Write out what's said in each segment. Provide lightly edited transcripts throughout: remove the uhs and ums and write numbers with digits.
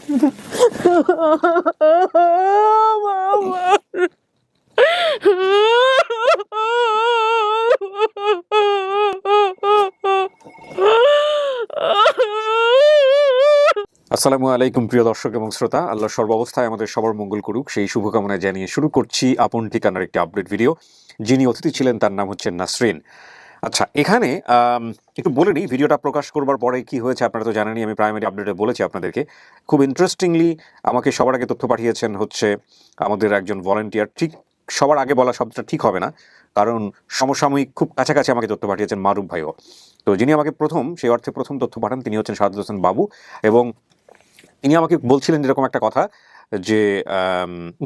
আসসালামু আলাইকুম প্রিয় দর্শক এবং শ্রোতা, আল্লাহ সর্বাবস্থায় আমাদের সবার মঙ্গল করুক সেই শুভকামনা জানিয়ে শুরু করছি আপন ঠিকানার একটি আপডেট ভিডিও। যিনি অতিথি ছিলেন তার নাম হচ্ছে নাসরিন। আচ্ছা, এখানে একটু বলে নিই, ভিডিওটা প্রকাশ করবার পরে কি হয়েছে আপনারা তো জানেনই, আমি প্রাইমারি আপডেটে বলেছি আপনাদেরকে। খুব ইন্টারেস্টিংলি আমাকে সবার আগে তথ্য পাঠিয়েছেন হচ্ছে আমাদের একজন ভলান্টিয়ার। ঠিক সবার আগে বলা শব্দটা ঠিক হবে না, কারণ সমসাময়িক খুব কাছাকাছি আমাকে তথ্য পাঠিয়েছেন মারুফ ভাইও। তো যিনি আমাকে সেই অর্থে প্রথম তথ্য পাঠান তিনি হচ্ছেন শাহাদাত হোসেন বাবু, এবং ইনি আমাকে বলছিলেন এরকম একটা কথা যে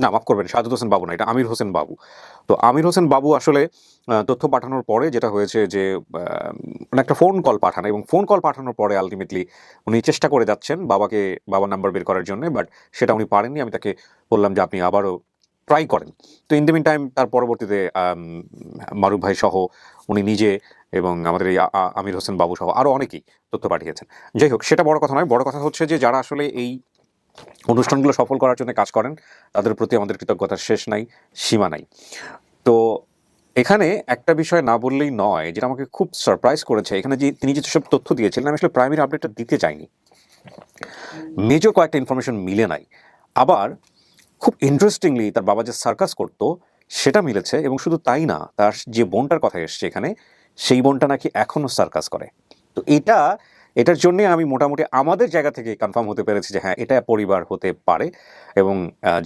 না, মাফ করবেন, শাহাদাত হোসেন বাবু না, এটা আমির হোসেন বাবু। তো আমির হোসেন বাবু আসলে তথ্য পাঠানোর পরে যেটা হয়েছে যে একটা ফোন কল পাঠান, এবং ফোন কল পাঠানোর পরে আলটিমেটলি উনি চেষ্টা করে যাচ্ছেন বাবার নাম্বার বের করার জন্য, বাট সেটা উনি পারেননি। আমি তাকে বললাম যে আপনি আবারও ট্রাই করেন। তো ইন দ্য মিন টাইম তার পরবর্তীতে মারুফ ভাই সহ উনি নিজে এবং আমাদের এই আমির হোসেন বাবু সহ আরও অনেকেই তথ্য পাঠিয়েছেন। যাই হোক, সেটা বড় কথা নয়। বড় কথা হচ্ছে যে যারা আসলে এই অনুষ্ঠানগুলো সফল করার জন্য কাজ করেন তাদের প্রতি আমাদের কৃতজ্ঞতার শেষ নাই, সীমা নাই। তো এখানে একটা বিষয় না বললেই নয়, যেটা আমাকে খুব সারপ্রাইজ করেছে। এখানে যে তিনি যেসব তথ্য দিয়েছিলেন, আমি আসলে প্রাইমারি আপডেটটা দিতে চাইনি, মেজর কয়েকটা ইনফরমেশন মিলে নাই। আবার খুব ইন্টারেস্টিংলি তার বাবা যে সার্কাস করতো সেটা মিলেছে, এবং শুধু তাই না, তার যে বোনটার কথা এসছে এখানে, সেই বোনটা নাকি এখনও সার্কাস করে। তো এটার জন্যে আমি মোটামুটি আমাদের জায়গা থেকে কনফার্ম হতে পেরেছি যে হ্যাঁ, এটা পরিবার হতে পারে, এবং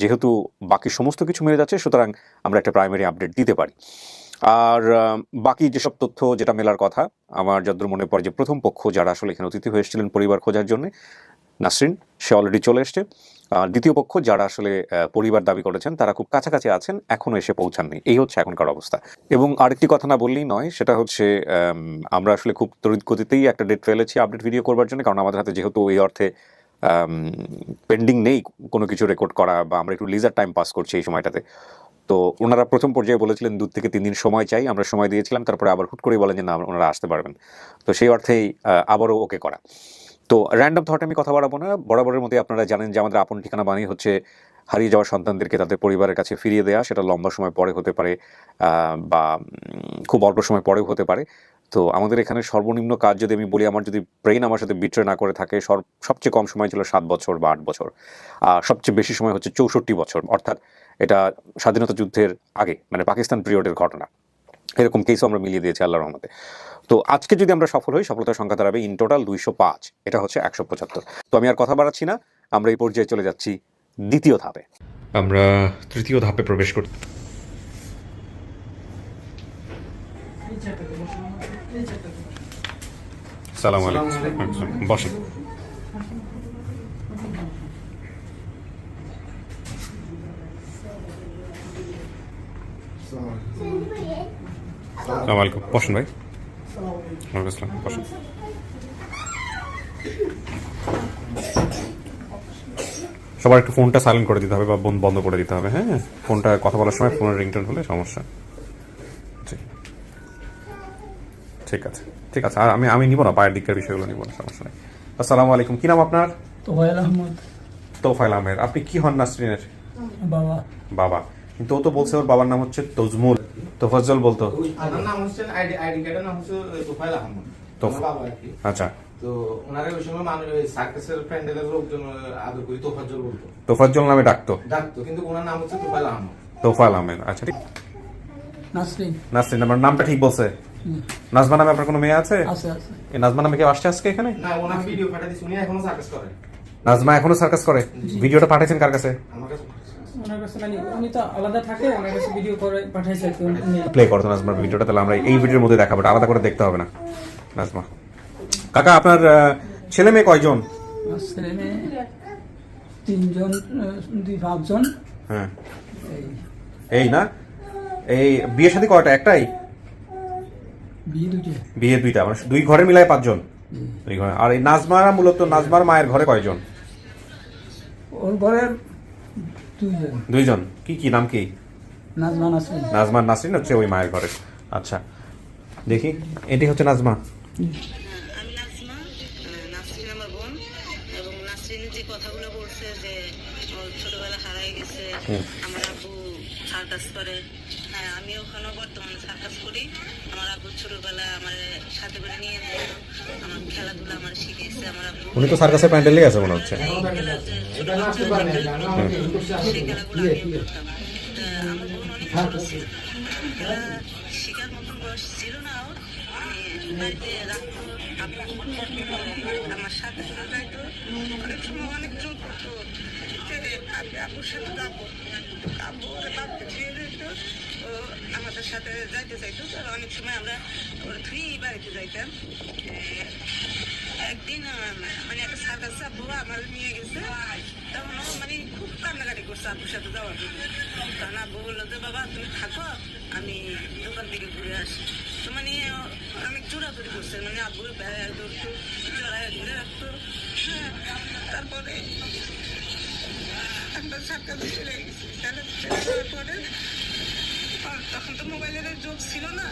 যেহেতু বাকি সমস্ত কিছু মিলে যাচ্ছে, সুতরাং আমরা একটা প্রাইমারি আপডেট দিতে পারি। আর বাকি যেসব তথ্য যেটা মেলার কথা, আমার যতদূর মনে পড়ে যে প্রথম পক্ষ যারা আসলে এখানে অতিথি হয়ে এসেছিলেন পরিবার খোঁজার জন্য, নাসরিন সে অলরেডি চলে এসছে। দ্বিতীয় পক্ষ যারা আসলে পরিবার দাবি করেছেন তারা খুব কাছাকাছি আছেন, এখনও এসে পৌঁছাননি। এই হচ্ছে এখনকার অবস্থা। এবং আরেকটি কথা না বললেই নয়, সেটা হচ্ছে আমরা আসলে খুব তড়িৎ গতিতেই একটা ডেট ফেলেছি আপডেট ভিডিও করবার জন্য, কারণ আমাদের হাতে যেহেতু এই অর্থে পেন্ডিং নেই কোনো কিছু রেকর্ড করা, বা আমরা একটু লিজার টাইম পাস করছি এই সময়টাতে। তো ওনারা প্রথম পর্যায়ে বলেছিলেন 2 থেকে 3 দিন সময় চাই, আমরা সময় দিয়েছিলাম, তারপরে আবার হুট করেই বলেন যে না, ওনারা আসতে পারবেন। তো সেই অর্থেই আবারও ওকে করা। তো র্যান্ডম থটে আমি কথা বাড়াবো না। বরাবরের মধ্যে আপনারা জানেন যে আমাদের আপন ঠিকানা বাণী হচ্ছে হারিয়ে যাওয়া সন্তানদেরকে তাদের পরিবারের কাছে ফিরিয়ে দেওয়া। সেটা লম্বা সময় পরে হতে পারে, বা খুব অল্প সময় পরেও হতে পারে। তো আমাদের এখানে সর্বনিম্ন কাজ যদি আমি বলি, আমার যদি ব্রেইন আমার সাথে বিট্রে না করে থাকে, সবচেয়ে কম সময় ছিল 7 বছর বা 8 বছর, আর সবচেয়ে বেশি সময় হচ্ছে 64 বছর, অর্থাৎ এটা স্বাধীনতা যুদ্ধের আগে, মানে পাকিস্তান পিরিয়ডের ঘটনা। এরকম কেসও আমরা মিলিয়ে দিয়েছি আল্লাহর রহমতে। তো আজকে যদি আমরা সফল হই, সফলতার সংখ্যা দাঁড়াবে ইন টোটাল 205, এটা হচ্ছে 175। তো আমি আর কথা বাড়াচ্ছি না, আমরা এই পর্যায়ে চলে যাচ্ছি দ্বিতীয় ধাপে। আমরা তৃতীয় ধাপে প্রবেশ করি। আসসালামু আলাইকুম, বসেন। আসসালামু আলাইকুম, বসেন ভাই। ওয়ালাইকুম আসসালাম, বসেন। সবার একটু ফোনটা সাইলেন্ট করে দিতে হবে বা বন্ধ করে দিতে হবে, হ্যাঁ? ফোনটা কথা বলার সময় ফোনের রিংটোন হলে সমস্যা। ঠিক আছে, ঠিক আছে। আর আমি নিব না, পায়ের দিকের বিষয়গুলো নিব না, সমস্যা নেই। আসসালামু আলাইকুম, কি নাম আপনার? তোফায়েল আহমদ। তোফায়েল আহমেদ। আপনি কি হন নাসরিনের? বাবা। বাবা। কিন্তু ও তো বলছে ওর বাবার নাম হচ্ছে তজমুল। তোফাজ্জল বলতো। আমার নাম হচ্ছে আইডি কার্ডের নাম হচ্ছে তোফায়েল আহমদ। বাবা আর কি। আচ্ছা। তো ওনারে ওই সময় মানুষ সার্কাসের প্যান্ডেলের লোকজন আদর করে তোফাজ্জল বলতো। তোফাজ্জল নামে ডাকতো, কিন্তু ওনার নাম হচ্ছে তোফায়েল আহমদ। তোফায়েল আহমেদ, আচ্ছা ঠিক। নাসরিন। নাসরিন, আমার নামটা ঠিক বলছে। নাজমা নামে আপনার কোনো মেয়ে আছে? আছে আছে। এই নাজমা নামে কেউ আসছে আজকে এখানে? না, ওনার ভিডিও পাঠিয়ে দিছি, উনি এখনো সার্কাস করে। নাজমা এখনো সার্কাস করে? ভিডিওটা পাঠিয়েছেন কার কাছে? আমার কাছে। ওনার কাছে মানে উনি তো আলাদা থাকে, ওনার কাছে ভিডিও করে পাঠাইছে। প্লে করতো নাজমার ভিডিওটা, তাহলে আমরা এই ভিডিওর মধ্যে দেখাবো, আলাদা করে দেখতে হবে না। নাজমা কাকা, আপনার ছেলে মেয়ে কয়জন? ছেলে মেয়ে 3 জন, 5 জন। হ্যাঁ, এই না, এই বিয়ে শাদী কয়টা? একটাই? বিয়ে 2টা, মানে 2 ঘরে মিলায় 5 জন। 2 ঘরে। আর এই নাজমারা মূলত নাজমার মায়ের ঘরে কয়জন? ওর ঘরে 2 জন। কি নাম কি? নাজমা নাসরিন। নাজমা নাসরিন হচ্ছে ওই মায়ের ঘরে। আচ্ছা, দেখি, এটি হচ্ছে নাজমা। আমি নাজমা, নাসরিন আমার বোন, এবং নাসরিন যে কথাগুলো বলছে বলছে যে ও ছোটবেলা হারাই গেছে, আমার আব্বু সার্কাস করে। হ্যাঁ, আমি ওখানে বর্তমানে সার্কাস করি। আমার আব্বু ছোটবেলা আমার সাথে করে নিয়ে যেত, আমার খেলাধুলা আমার শিখেছে আমার আব্বু। উনি তো সার্কাসের প্যান্ডেলে আছে মনে হচ্ছে। এই খেলা যে ছোট বাচ্চাদের সেই খেলাগুলো আমিও করতাম। তা আমার বোন অনেক ছোট ছিল, খেলা শেখার মতন বয়স ছিল না ওর। বাড়িতে রাখতো, আমার সাথে সাথে যাইতো, অনেক সময় অনেক জোর করতো যে আপুর সাথে যাবো, আব্বু ওরা বাপকে ছুঁয়ে দিত, ও আমাদের সাথে যাইতে চাইতো। আর অনেক সময় আমরা ওরা থ্রি বাড়িতে যাইতাম। একদিন মানে একটা সার্কাস আব্বু আমার নিয়ে গেছে, তখন ও মানে খুব কান্নাকাটি করছে আব্বুর সাথে যাওয়ার জন্য। তখন আব্বু বললো যে বাবা তুমি থাকো, আমি দোকান থেকে ঘুরে আসি। তো মানে অনেক চোরাচুরি করছে, মানে আব্বুর বেড়ায় ধরতো, চড়ায় ঘুরে রাখতো। হ্যাঁ, তারপরে আমরা সার্কাসে চলে গেছি। চলে যাওয়ার পরে তখন তো মোবাইলের যোগ ছিল না।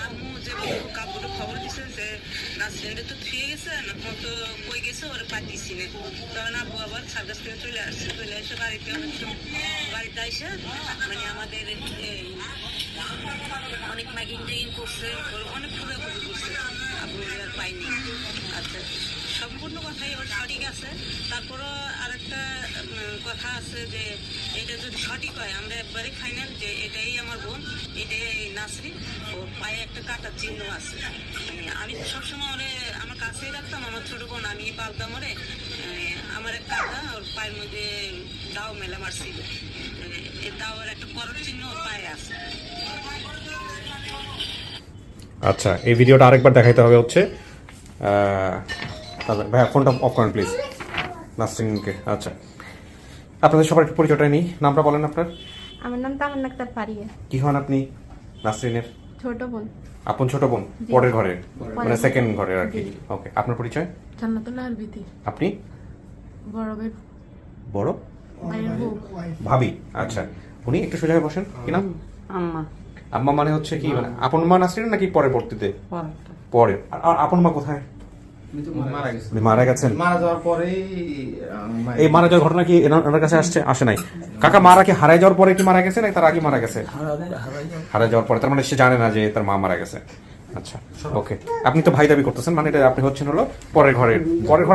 আম্মু যে কাপড়ে খবর দিছে যে নাসরিনটা তো থুয়ে গেছে, এখন তো কই গেছে ওরা পাঠিয়েছি না। তখন আব্বু আবার সার্কাস থেকে চলে আসছে, চলে এসে বাড়িতে বাড়িতে এসে মানে আমাদের অনেক ম্যাগিং ট্যাগিং করছে, অনেক খোঁজাখুঁজি করছে, আব্বু আর পাইনি। আচ্ছা, সম্পূর্ণ কথাই ওর সঠিক আছে। তারপরও আরেকটা কথা আছে যে এটা যদি সঠিক হয় আমরা একবারে ফাইনাল যে এটাই আমার বোন, এটাই নাসরিন। ওর পায়ে একটা কাটার চিহ্ন আছে। আমি তো সবসময় ওরে আমার কাছেই রাখতাম, আমার ছোট বোন আমি পালতাম ওরে। আমার এক কাকা ওর পায়ের মধ্যে দাও মেলা মারছিল, এই দাওয়ার একটা করার চিহ্ন ওর পায়ে আছে। আচ্ছা, এই ভিডিওটা আরেকবার দেখাইতে হবে হচ্ছে। ভাইয়া ফোনটা অফ করেন প্লিজ, নাসরিনকে। আচ্ছা, আপনাদের সবার একটু পরিচয়টা নিই, নামটা বলেন আপনার। আমার নাম তামান্না আক্তার পারিয়া। কি হন আপনি? নাসরিনের ছোট বোন। আপন ছোট বোন, পরের ঘরের, মানে সেকেন্ড ঘরের আর কি। ওকে, আপনার পরিচয়? জান্নাতুল আলবিতি। আপনি? বড় ভাই, বড় ভাইয়ের বউ। ভাবি। আচ্ছা, উনি একটু সোজা হয়ে বসেন। কি নাম? আম্মা। আম্মা মানে হচ্ছে কি, মানে আপন মা নাসরিন নাকি পরবর্তীতে? পরে। আর আপন মা কোথায়? মারা গেছে। উনি মারা গেছেন। মারা যাওয়ার পরেই এই মারা যাওয়ার ঘটনা কি এনার কাছে আসে নাই? কাকা মারা কি হারাই যাওয়ার পরে কি মারা গেছে নাকি তার আগে মারা গেছে? হারাই যাওয়ার পরে, তার মানে সে জানে না যে তার মা মারা গেছে। আচ্ছা, ওকে। আপনি তো ভাই দাবি করতেছেন, মানে এটা আপনি হচ্ছেন হলো পরের ঘর।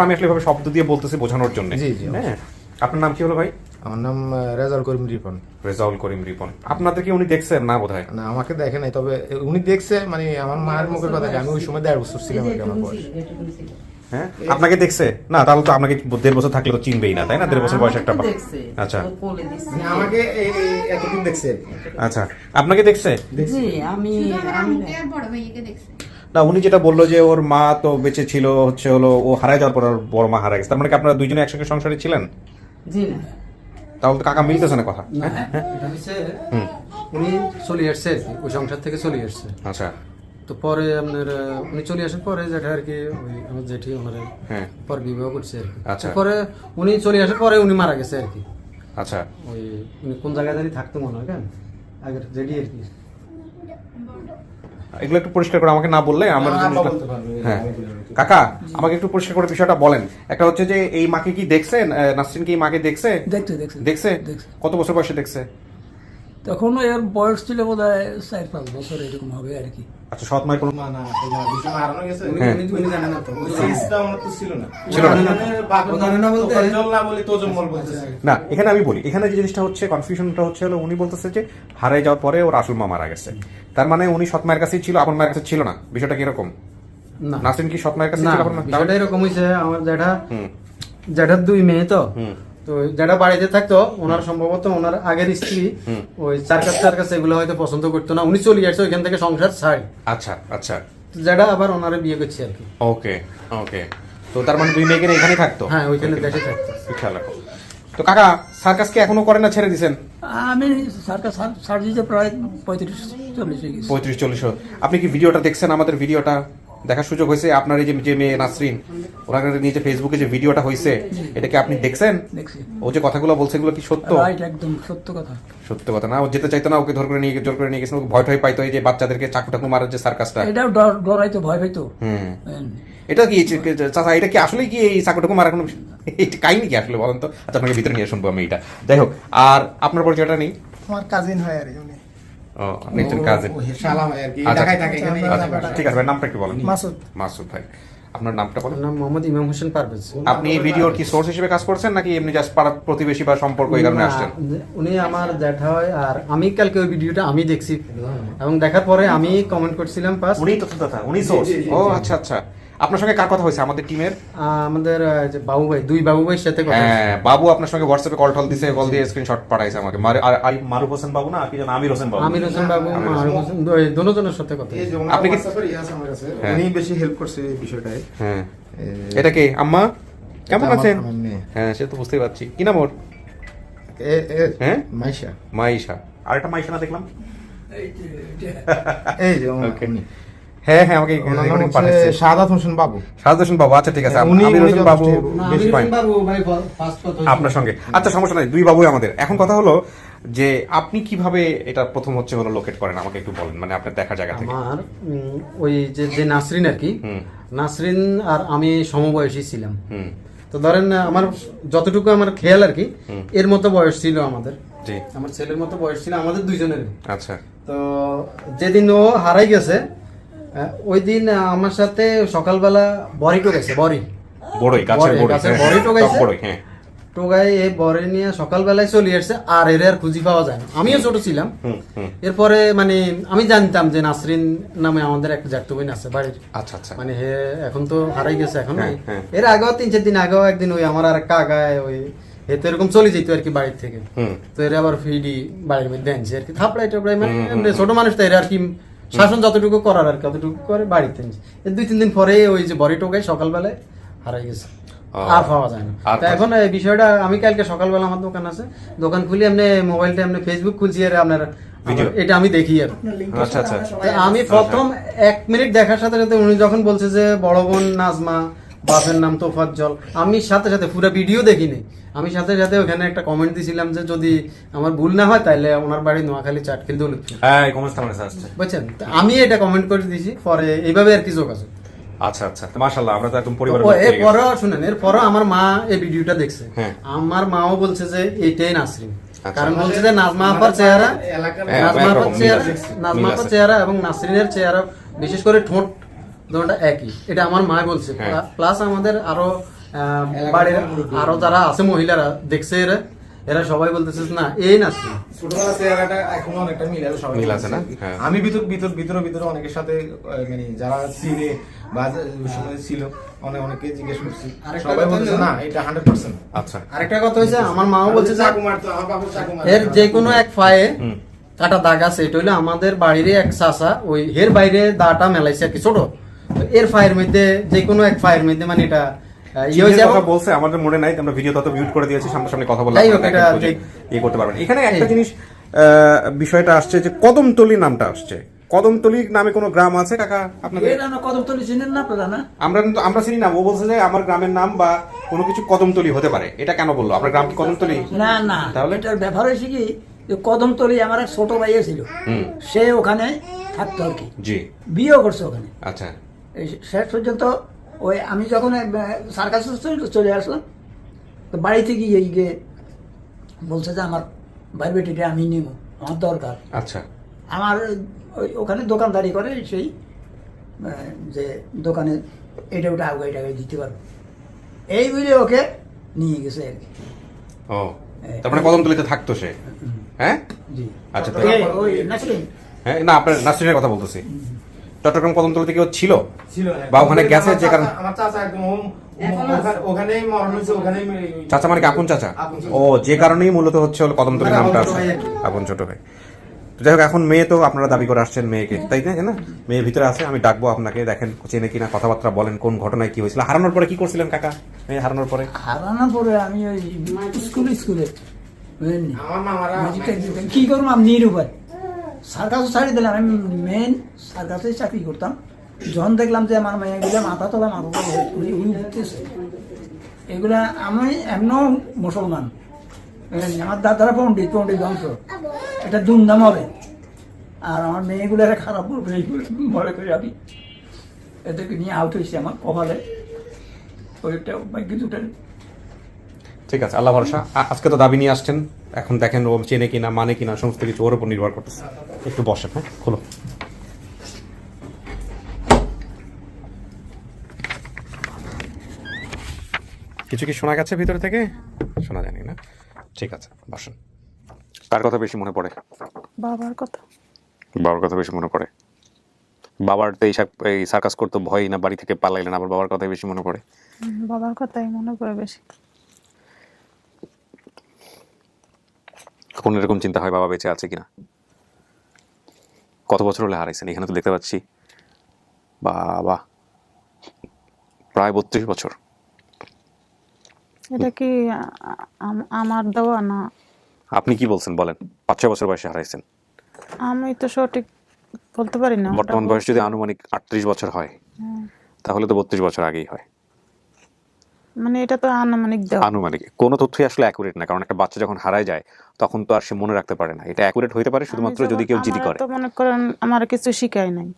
আমি আসলে এভাবে শব্দ দিয়ে বলতেছি বোঝানোর জন্য। হ্যাঁ, আপনার নাম কি হলো ভাই? আমার নাম রেজাউল করিম রিপন। রেজাউল করিম রিপন। আপনাদের কি উনি দেখছেন? না বোধহয়। না, আমাকে দেখে নাই, তবে উনি দেখছে, মানে আমার মায়ের মুখের কথা। আমি ওই সময় 1.5 বছর ছিলাম আর কি, আমার বয়স। হ্যাঁ, আপনাকে দেখছে? না, তাহলে তো আপনাকে 1.5 বছর থাকলে তো চিনবেই না, তাই না? 1.5 বছর বয়স একটা। আচ্ছা, আমাকে এতদিন দেখছে। আচ্ছা, আপনাকে দেখছে? জি, আমি বড় ভাইকে দেখছি। না, উনি যেটা বললো যে ওর মা তো বেঁচে ছিল, হচ্ছে হলো ও হারাই যাওয়ার পর ওর বড় মা হারা গেছে, তার মানে কি আপনারা দুইজনে একসঙ্গে সংসারে ছিলেন? জি না, তাহলে তো কাকা মিলতেছে না কথা। এটা হচ্ছে উনি চলে আসছে আর কি, ওই সংসার থেকে চলে আসছে। আচ্ছা, তো পরে আপনার উনি চলে আসার পরে যেটা আর কি ওই আমার জেঠি ওনার হ্যাঁ, পরে বিবাহ করছে আর কি। আচ্ছা। পরে উনি চলে আসার পরে উনি মারা গেছে আর কি। আচ্ছা, ওই উনি কোন জায়গায় জানি থাকতো মনে হয়, কেন আগের জেডি আর কি। এগুলো একটু পরিষ্কার করে আমাকে না বললে আমার হ্যাঁ, কাকা আমাকে একটু পরিষ্কার করে বিষয়টা বলেন। একটা হচ্ছে যে এই মাকে কি দেখছেন? নাসরিন কি এই মাকে দেখছে? দেখছে? কত বছর বয়সে দেখছে? তখন এর বয়স ছিল বোধ হয় 4-5 বছর এরকম হবে আর কি। আচ্ছা, সৎ মায়ের কোনো না, না, বিষয় হারানো গেছে। হ্যাঁ। উনি জানেন না তো। ওই সিস্টেমটা আমার তো ছিল না। ছিল না। বাপের জানে না বলতে জল না বলি তো জমল বলতেছে। না, এখানে আমি বলি, এখানে যে জিনিসটা হচ্ছে, কনফিউশনটা হচ্ছে হলো উনি বলতেছে যে হারাই যাওয়ার পরে ওর আসল মা মারা গেছে, তার মানে উনি সৎ মায়ের কাছেই ছিল, আপন মায়ের কাছে ছিল না। বিষয়টা কি এরকম? না, নাসরিন কি সৎ মায়ের কাছে না, ছিল? আপন মা বিষয়টা এরকম হয়েছে, আমার জ্যাঠা হুম জ্যাঠার 2 মেয়ে তো। হুম তো যারা বাড়িতে থাকতো ওনার সম্ভবত ওনার আগের স্ত্রী ওই সার্কাস এগুলো হয়তো পছন্দ করতো না, উনি চলে আসছে ওইখান থেকে সংসার ছাড়। আচ্ছা, আচ্ছা, যারা আবার ওনারে বিয়ে করছে আর কি। ওকে, ওকে। তো তার মানে 2 মেয়ে এখানে থাকতো? হ্যাঁ, ওইখানে দেশে থাকতো। খেয়াল রাখো। তো কাকা সার্কাস কি এখনো করেন না ছেড়ে দিছেন? আমি সার্কাস সার্জিতে প্রায় 35-40 হয়ে গেছি। 35-40। আপনি কি ভিডিওটা দেখছেন? আমাদের ভিডিওটা দেখার সুযোগ হয়েছে? আপনার এই যে মেয়ে নাসরিন, ওনাকে নিয়ে যে ফেসবুকে যে ভিডিওটা হয়েছে, এটা কি আপনি দেখছেন? দেখছি। ও যে কথাগুলো বলছে এগুলো কি সত্য? রাইট, একদম সত্য কথা। সত্য কথা না? ও যেতে চাইতো না, ওকে জোর করে নিয়ে গেছেন, ওকে ভয় ঠয় পাইতো, এই যে বাচ্চাদেরকে চাকু টাকু মারার যে সার্কাসটা, এটাও ডরাইতো, ভয় পাইতো। এটা কি চাচা, এটা কি আসলে কি এই চাকুটাকু মারা কোনো এটা কাহিনী কি আসলে বলেন তো? আচ্ছা, আপনাকে ভিতরে নিয়ে শুনবো আমি এটা। যাই হোক, আর আপনার পরিচয়টা নেই? আমার কাজিন হয় আর উনি ও, আপনি একজন কাজিন। শালা হয় আর কি, আচ্ছা, ঢাকায় থাকে এখানে। আচ্ছা, ঠিক আছে ভাই, নামটা একটু বলেন। মাসুদ। মাসুদ ভাই, আপনার নামটা বলেন। আমার নাম মোহাম্মদ ইমাম হোসেন পারভেজ। আপনি এই ভিডিওর কি সোর্স হিসেবে কাজ করছেন নাকি এমনি জাস্ট পাড়া প্রতিবেশী বা সম্পর্ক এই কারণে আসছেন? উনি আমার জ্যাঠা হয়, আর আমি কালকে ওই ভিডিওটা আমি দেখছি এবং দেখার পরে আমি কমেন্ট করছিলাম পাস। উনি তথ্যদাতা, উনি সোর্স। ও আচ্ছা আচ্ছা, আপনার সঙ্গে কার কথা হয়েছে আমাদের টিমের? আমাদের যে বাবু ভাই, দুই বাবু ভাইয়ের সাথে কথা হয়েছে। হ্যাঁ, বাবু আপনার সঙ্গে হোয়াটসঅ্যাপে কল টল দিছে, কল দিয়ে স্ক্রিনশট পাঠাইছে আমাকে। আর মারুফ হোসেন বাবু না, আর কি যেন আমির হোসেন বাবু। আমির হোসেন বাবু, মারুফ হোসেন, দুজনের সাথে কথা হয়েছে। আপনি কি হ্যাঁ, উনি বেশি হেল্প করছে এই বিষয়টায়। হ্যাঁ, এটা কি আম্মা? কেমন এটা আছেন? আমার মেয়ে। হ্যাঁ, সে তো বুঝতেই পারছি। কি নাম ওর? হ্যাঁ, মাইশা। মাইশা। আর একটা মাইশা না দেখলাম? এই যে Okay. উনি। হ্যাঁ হ্যাঁ, আমাকে ওনার নাম recording হচ্ছে পাঠাচ্ছে। শাহাদাত হোসেন বাবু। সাহাদ হোসেন বাবু, আচ্ছা ঠিক আছে। উনি- আমির উনি হোসেন বাবু যথেষ্ট- না, বেশ আমির fine। হোসেন বাবু ভাই ফার্স্ট কথা হয়েছে। আপনার সঙ্গে, আচ্ছা সমস্যা নাই, দুই বাবুই আমাদের। এখন কথা হলো যে আপনি কিভাবে এটা প্রথম হচ্ছে হলো লোকেট করেন, আমাকে একটু বলেন, মানে আপনার দেখা জায়গা থেকে। আমার ওই যে নাসরিন আর কি, হুম। নাসরিন আর আমি সমবয়সী ছিলাম। হুম, তো ধরেন আমার যতটুকু আমার খেয়াল আর কি, এর মতো বয়স ছিল আমাদের, জি, আমার ছেলের মতো বয়স ছিল আমাদের দুইজনের। আচ্ছা। তো যেদিন ও হারাই গেছে, ওই দিন আমার সাথে সকালবেলা বড়ি টোকাইছে, বড়ি বড়ই, গাছের বড়ই, গাছের হ্যাঁ, বড়ি হ্যাঁ, টোকাইছে। টক বড়ই, হ্যাঁ। টোকাই এই বড়ি নিয়ে সকালবেলায় চলে আসছে, আর এর আর খুঁজি পাওয়া যায় না। আমিও ছোট ছিলাম। হুম, হুম, এরপরে মানে আমি জানতাম যে নাসরিন নামে আমাদের একটা জ্যাঠতো বোন আছে বাড়ির, আচ্ছা আচ্ছা। মানে হে এখন তো হারাই গেছে, এখন নাই। হ্যাঁ, হ্যাঁ। এর আগেও 3-4 দিন আগেও একদিন ওই আমার আর একটা আগায় ওই হে তো এরকম চলে যেত আর কি বাড়ির থেকে। হুম, তো এরা আবার ফিডি বাড়ির মধ্যে আনছে আর কি, থাপড়াই টাপড়াই, মানে এমনি ছোট মানুষ তো এরা আর কি শাসন যতটুকু করার আর কি ততটুকু করে বাড়িতে আনছে। এর 2-3 দিন পরে ওই যে বড়ি টোকাই সকালবেলায় হারাই গেছে, আর পাওয়া যায় না। আর তো এখন এই বিষয়টা আমি কালকে সকালবেলা আমার দোকান আছে, দোকান খুলি এমনি মোবাইলটা এমনি ফেসবুক খুলছি আর আপনার ভিডিও। এটা আমি দেখি আর আচ্ছা আচ্ছা। তো আমি প্রথম 1 মিনিট দেখার সাথে সাথে উনি যখন বলছে যে বড় বোন নাজমা, বাপের নাম তোফাজ্জল, আমি সাথে সাথে পুরো ভিডিও দেখিনি, আমি সাথে সাথে ওখানে একটা কমেন্ট দিছিলাম যে যদি আমার ভুল না হয় তাহলে ওনার বাড়ি নোয়াখালী চাটখিল দৌলতপুর, হ্যাঁ, এই কমেন্টস আমার কাছে আসছে। বুঝছেন? তো আমি এটা কমেন্ট করে দিয়েছি, পরে এইভাবে আর কি যোগাযোগ। আচ্ছা আচ্ছা, মাশাআল্লাহ, আমরা তো একদম পরিবারের ও, লোক হয়ে গেছি। এরপরও শুনেন, এরপরও আমার মা এই ভিডিওটা দেখছে, হ্যাঁ। আমার মাও বলছে যে এইটাই নাসরিন, আচ্ছা। কারণ বলছে যে নাজমা আপার চেহারা, হ্যাঁ, নাজমা আপার একরকম মিল চেহারা, আছে। নাজমা মিল আপার আছে। চেহারা এবং নাসরিনের চেহারা, বিশেষ করে ঠোঁট দুটোটা একই, এটা আমার মা বলছে। হ্যাঁ। প্লাস আমাদের আরো বাড়ির আরো যারা আছে মহিলারা দেখছে, এরা সবাই বলতেছে না এই নাসরিন। ছোটবেলা চেহারাটা এখনো অনেকটা মিল আছে, সবাই মিল আছে না? বলছে। হ্যাঁ। আমি ভিতরে অনেকের সাথে মানে যারা চিনে বা ওই সময় ছিল অনেকে জিজ্ঞেস করছি, আরেকটা সবাই কথা বলছে হলো- না এটা 100%। আচ্ছা, আরেকটা কথা হয়েছে, আমার মাও বলছে যে চাকু মারতো, আমার বাবু চাকু মারতো। এর যে কোনো এক পায়ে হুম। কাটা দাগ আছে, এটা হলো আমাদের বাড়ির এক চাচা ওই এর বাইরে দাটা মেলাইছে আর কি ছোট, তো এর পায়ের মধ্যে যে কোনো এক পায়ের মধ্যে মানে এটা ইয়ে হয়েছে। কথা বলছে আমাদের মনে নাই, আমরা ভিডিও তত মিউট করে দিয়েছি, সামনে কথা বললে যাই হোক, আপনারা এটা দেখেন, খুঁজে ইয়ে করতে পারবেন। এখানে একটা জিনিস বিষয়টা আসছে যে কদমতলি নামটা আসছে। কদমতলি নামে কোনো গ্রাম আছে কাকা আপনাদের? এটা না কদমতলি চিনেন না আপনারা না? আমরা চিনি না। ও বলছে যে আমার গ্রামের নাম বা কোনো কিছু কদমতলি হতে পারে, এটা কেন বললো? আপনার গ্রাম কি কদমতলি? না না, তাহলে? এটার ব্যাপার হয়েছে কি, যে কদমতলি আমার এক ছোট ভাইয়া ছিল, হুম, সে ওখানে থাকতো আর কি, জি, বিয়েও করছে ওখানে। আচ্ছা, এই শেষ পর্যন্ত ওই আমি যখন সার্কাস চলে আসলাম, তো বাড়ি থেকে গিয়ে বলছে যে আমার ভাই বেটিটা আমি নিব, আমার দরকার। আচ্ছা, আমার ওখানে দোকানদারি করে, সেই যে দোকানে এটা ওটা আগে টাকায় দিতে পারবো, এই বুঝে ওকে নিয়ে গেছে আর কি। ও, তারপরে কদমতলিতে থাকতো সে? হ্যাঁ, জি, আচ্ছা, তাই? ওই নাসরিন। হ্যাঁ, না আপনার নাসরিনের কথা বলতেছি। চট্টগ্রাম কদমতলিতে কেউ ছিল ছিল, বা ওখানে গেছে যে কারণে? আমার চাচা একদম ওখানেই মরণ হয়েছে, ওখানেই চাচা মানে কি আপন চাচা? ও, যে কারণেই মূলত হচ্ছে হলো কদমতলির নামটা আছে, আপন ছোট ভাই। তো যাই হোক, এখন মেয়ে তো আপনারা দাবি করে আসছেন মেয়েকে, তাই না? মেয়ে ভিতরে আছে, আমি ডাকবো আপনাকে, দেখেন চেনে কিনা, কথাবার্তা বলেন, কোন ঘটনায় কি হয়েছিল। হারানোর পরে কি করছিলেন কাকা? মেয়ে হারানোর পরে হারানোর পরে আমি ওই স্কুলে বুঝলেননি? আমার মামারা কি করবো আমি নিরুপায়, সার্কাসও ছাড়ি দিলাম, আমি মেন সার্কাসে চাকরি করতাম। যখন দেখলাম যে আমার মেয়েগুলো মাথা তোলা উঠতেছে, এগুলা আমি এমনও মুসলমান, আমার দাদারা পণ্ডিত বংশ, এটা ধুমধাম হবে, আর আমার মেয়েগুলো খারাপ মনে করে আমি এদেরকে নিয়ে আউট হয়েছে আমার কপালে ওইটা ভাগ্য দুটা ঠিক আছে, আল্লাহ ভরসা। আজকে তো দাবি নিয়ে আসছেন, এখন দেখেন ও চেনে কিনা মানে কিনা সমস্ত কিছু ওর উপর নির্ভর করতেছে। একটু বসেন, হ্যাঁ খোলো। কিছু কি শোনা গেছে ভিতর থেকে? শোনা জানি না। ঠিক আছে, বসেন। কার কথা বেশি মনে পড়ে? বাবার কথা। বাবার কথা বেশি মনে পড়ে। বাবার তো এই সার্কাস করতে ভয় না, বাড়ি থেকে পালাইলেন, আবার বাবার কথাই বেশি মনে পড়ে। বাবার কথাই মনে পড়ে বেশি। কোন এরকম চিন্তা হয় বাবা বেঁচে আছে কিনা? কত বছর হলে হারাইছেন? এখানে তো দেখতে পাচ্ছি বাবা প্রায় 32 বছর। এটা কি আমার দেওয়া না? আপনি কি বলছেন বলেন? 5-6 বছর বয়সে হারাইছেন। আমি তো সঠিক বলতে পারি না। বর্তমান বয়স যদি আনুমানিক 38 বছর হয়, তাহলে তো 32 বছর আগেই হয়। মানে এটা তো আনুমানিক দেওয়া। আনুমানিক কোনো তথ্যই আসলে অ্যাকুরেট না, কারণ একটা বাচ্চা যখন হারায় যায় তখন তো আর সে মনে রাখতে পারে না। এটা অ্যাকুরেট হইতে পারে শুধুমাত্র যদি কেউ জিডি করে। তো মনে করেন আমার কিছু শিখাই নাই,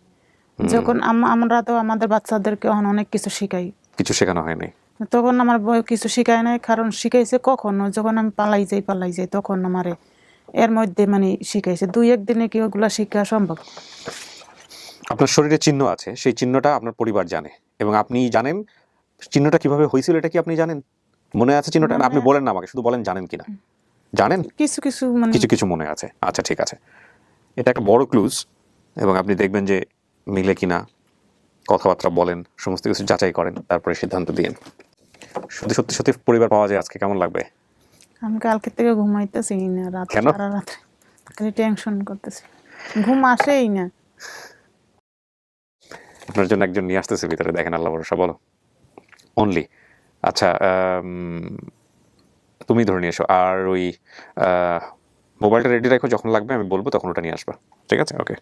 যখন আমরা তো আমাদের বাচ্চাদেরকে অনেক কিছু শিখাই, কিছু শেখানো হয় নাই। তখন আমার কিছু শিখায় নাই, কারণ শিখাইছে কখনো যখন আমি পালাই যাই তখন আমারে এর মধ্যে মানে শিখাইছে। 2-1 দিনে কি ওগুলা শিক্ষা সম্ভব? আপনার শরীরে চিহ্ন আছে, সেই চিহ্নটা আপনার পরিবার জানে এবং আপনি জানেন চিহ্নটা কিভাবে হয়েছিল, এটা কি আপনি জানেন? মনে আছে চিহ্নটা? না, আপনি বলেন না আমাকে, শুধু বলেন জানেন কিনা। জানেন? কিছু কিছু মানে কিছু কিছু মনে আছে। আচ্ছা ঠিক আছে, এটা একটা বড় ক্লুজ এবং আপনি দেখবেন যে মিলে কিনা, কথাবার্তা বলেন, সমস্ত কিছু যাচাই করেন, তারপরে সিদ্ধান্ত দিন। সত্যি সত্যি সত্যি পরিবার পাওয়া যায় আজকে, কেমন লাগবে? আমি কালকে থেকে ঘুমাইতেছি না, রাত কেন? সারা রাত্রে খালি টেনশন করতেছি, ঘুম আসেই না। আপনার জন্য একজন নিয়ে আসতেছে ভিতরে, দেখেন আল্লাহ ভরসা। বলো অনলি। আচ্ছা তুমি ধরে নিয়ে এসো, আর ওই মোবাইলটা রেডি রাখো, যখন লাগবে আমি বলবো তখন ওটা নিয়ে আসবা, ঠিক আছে? ওকে,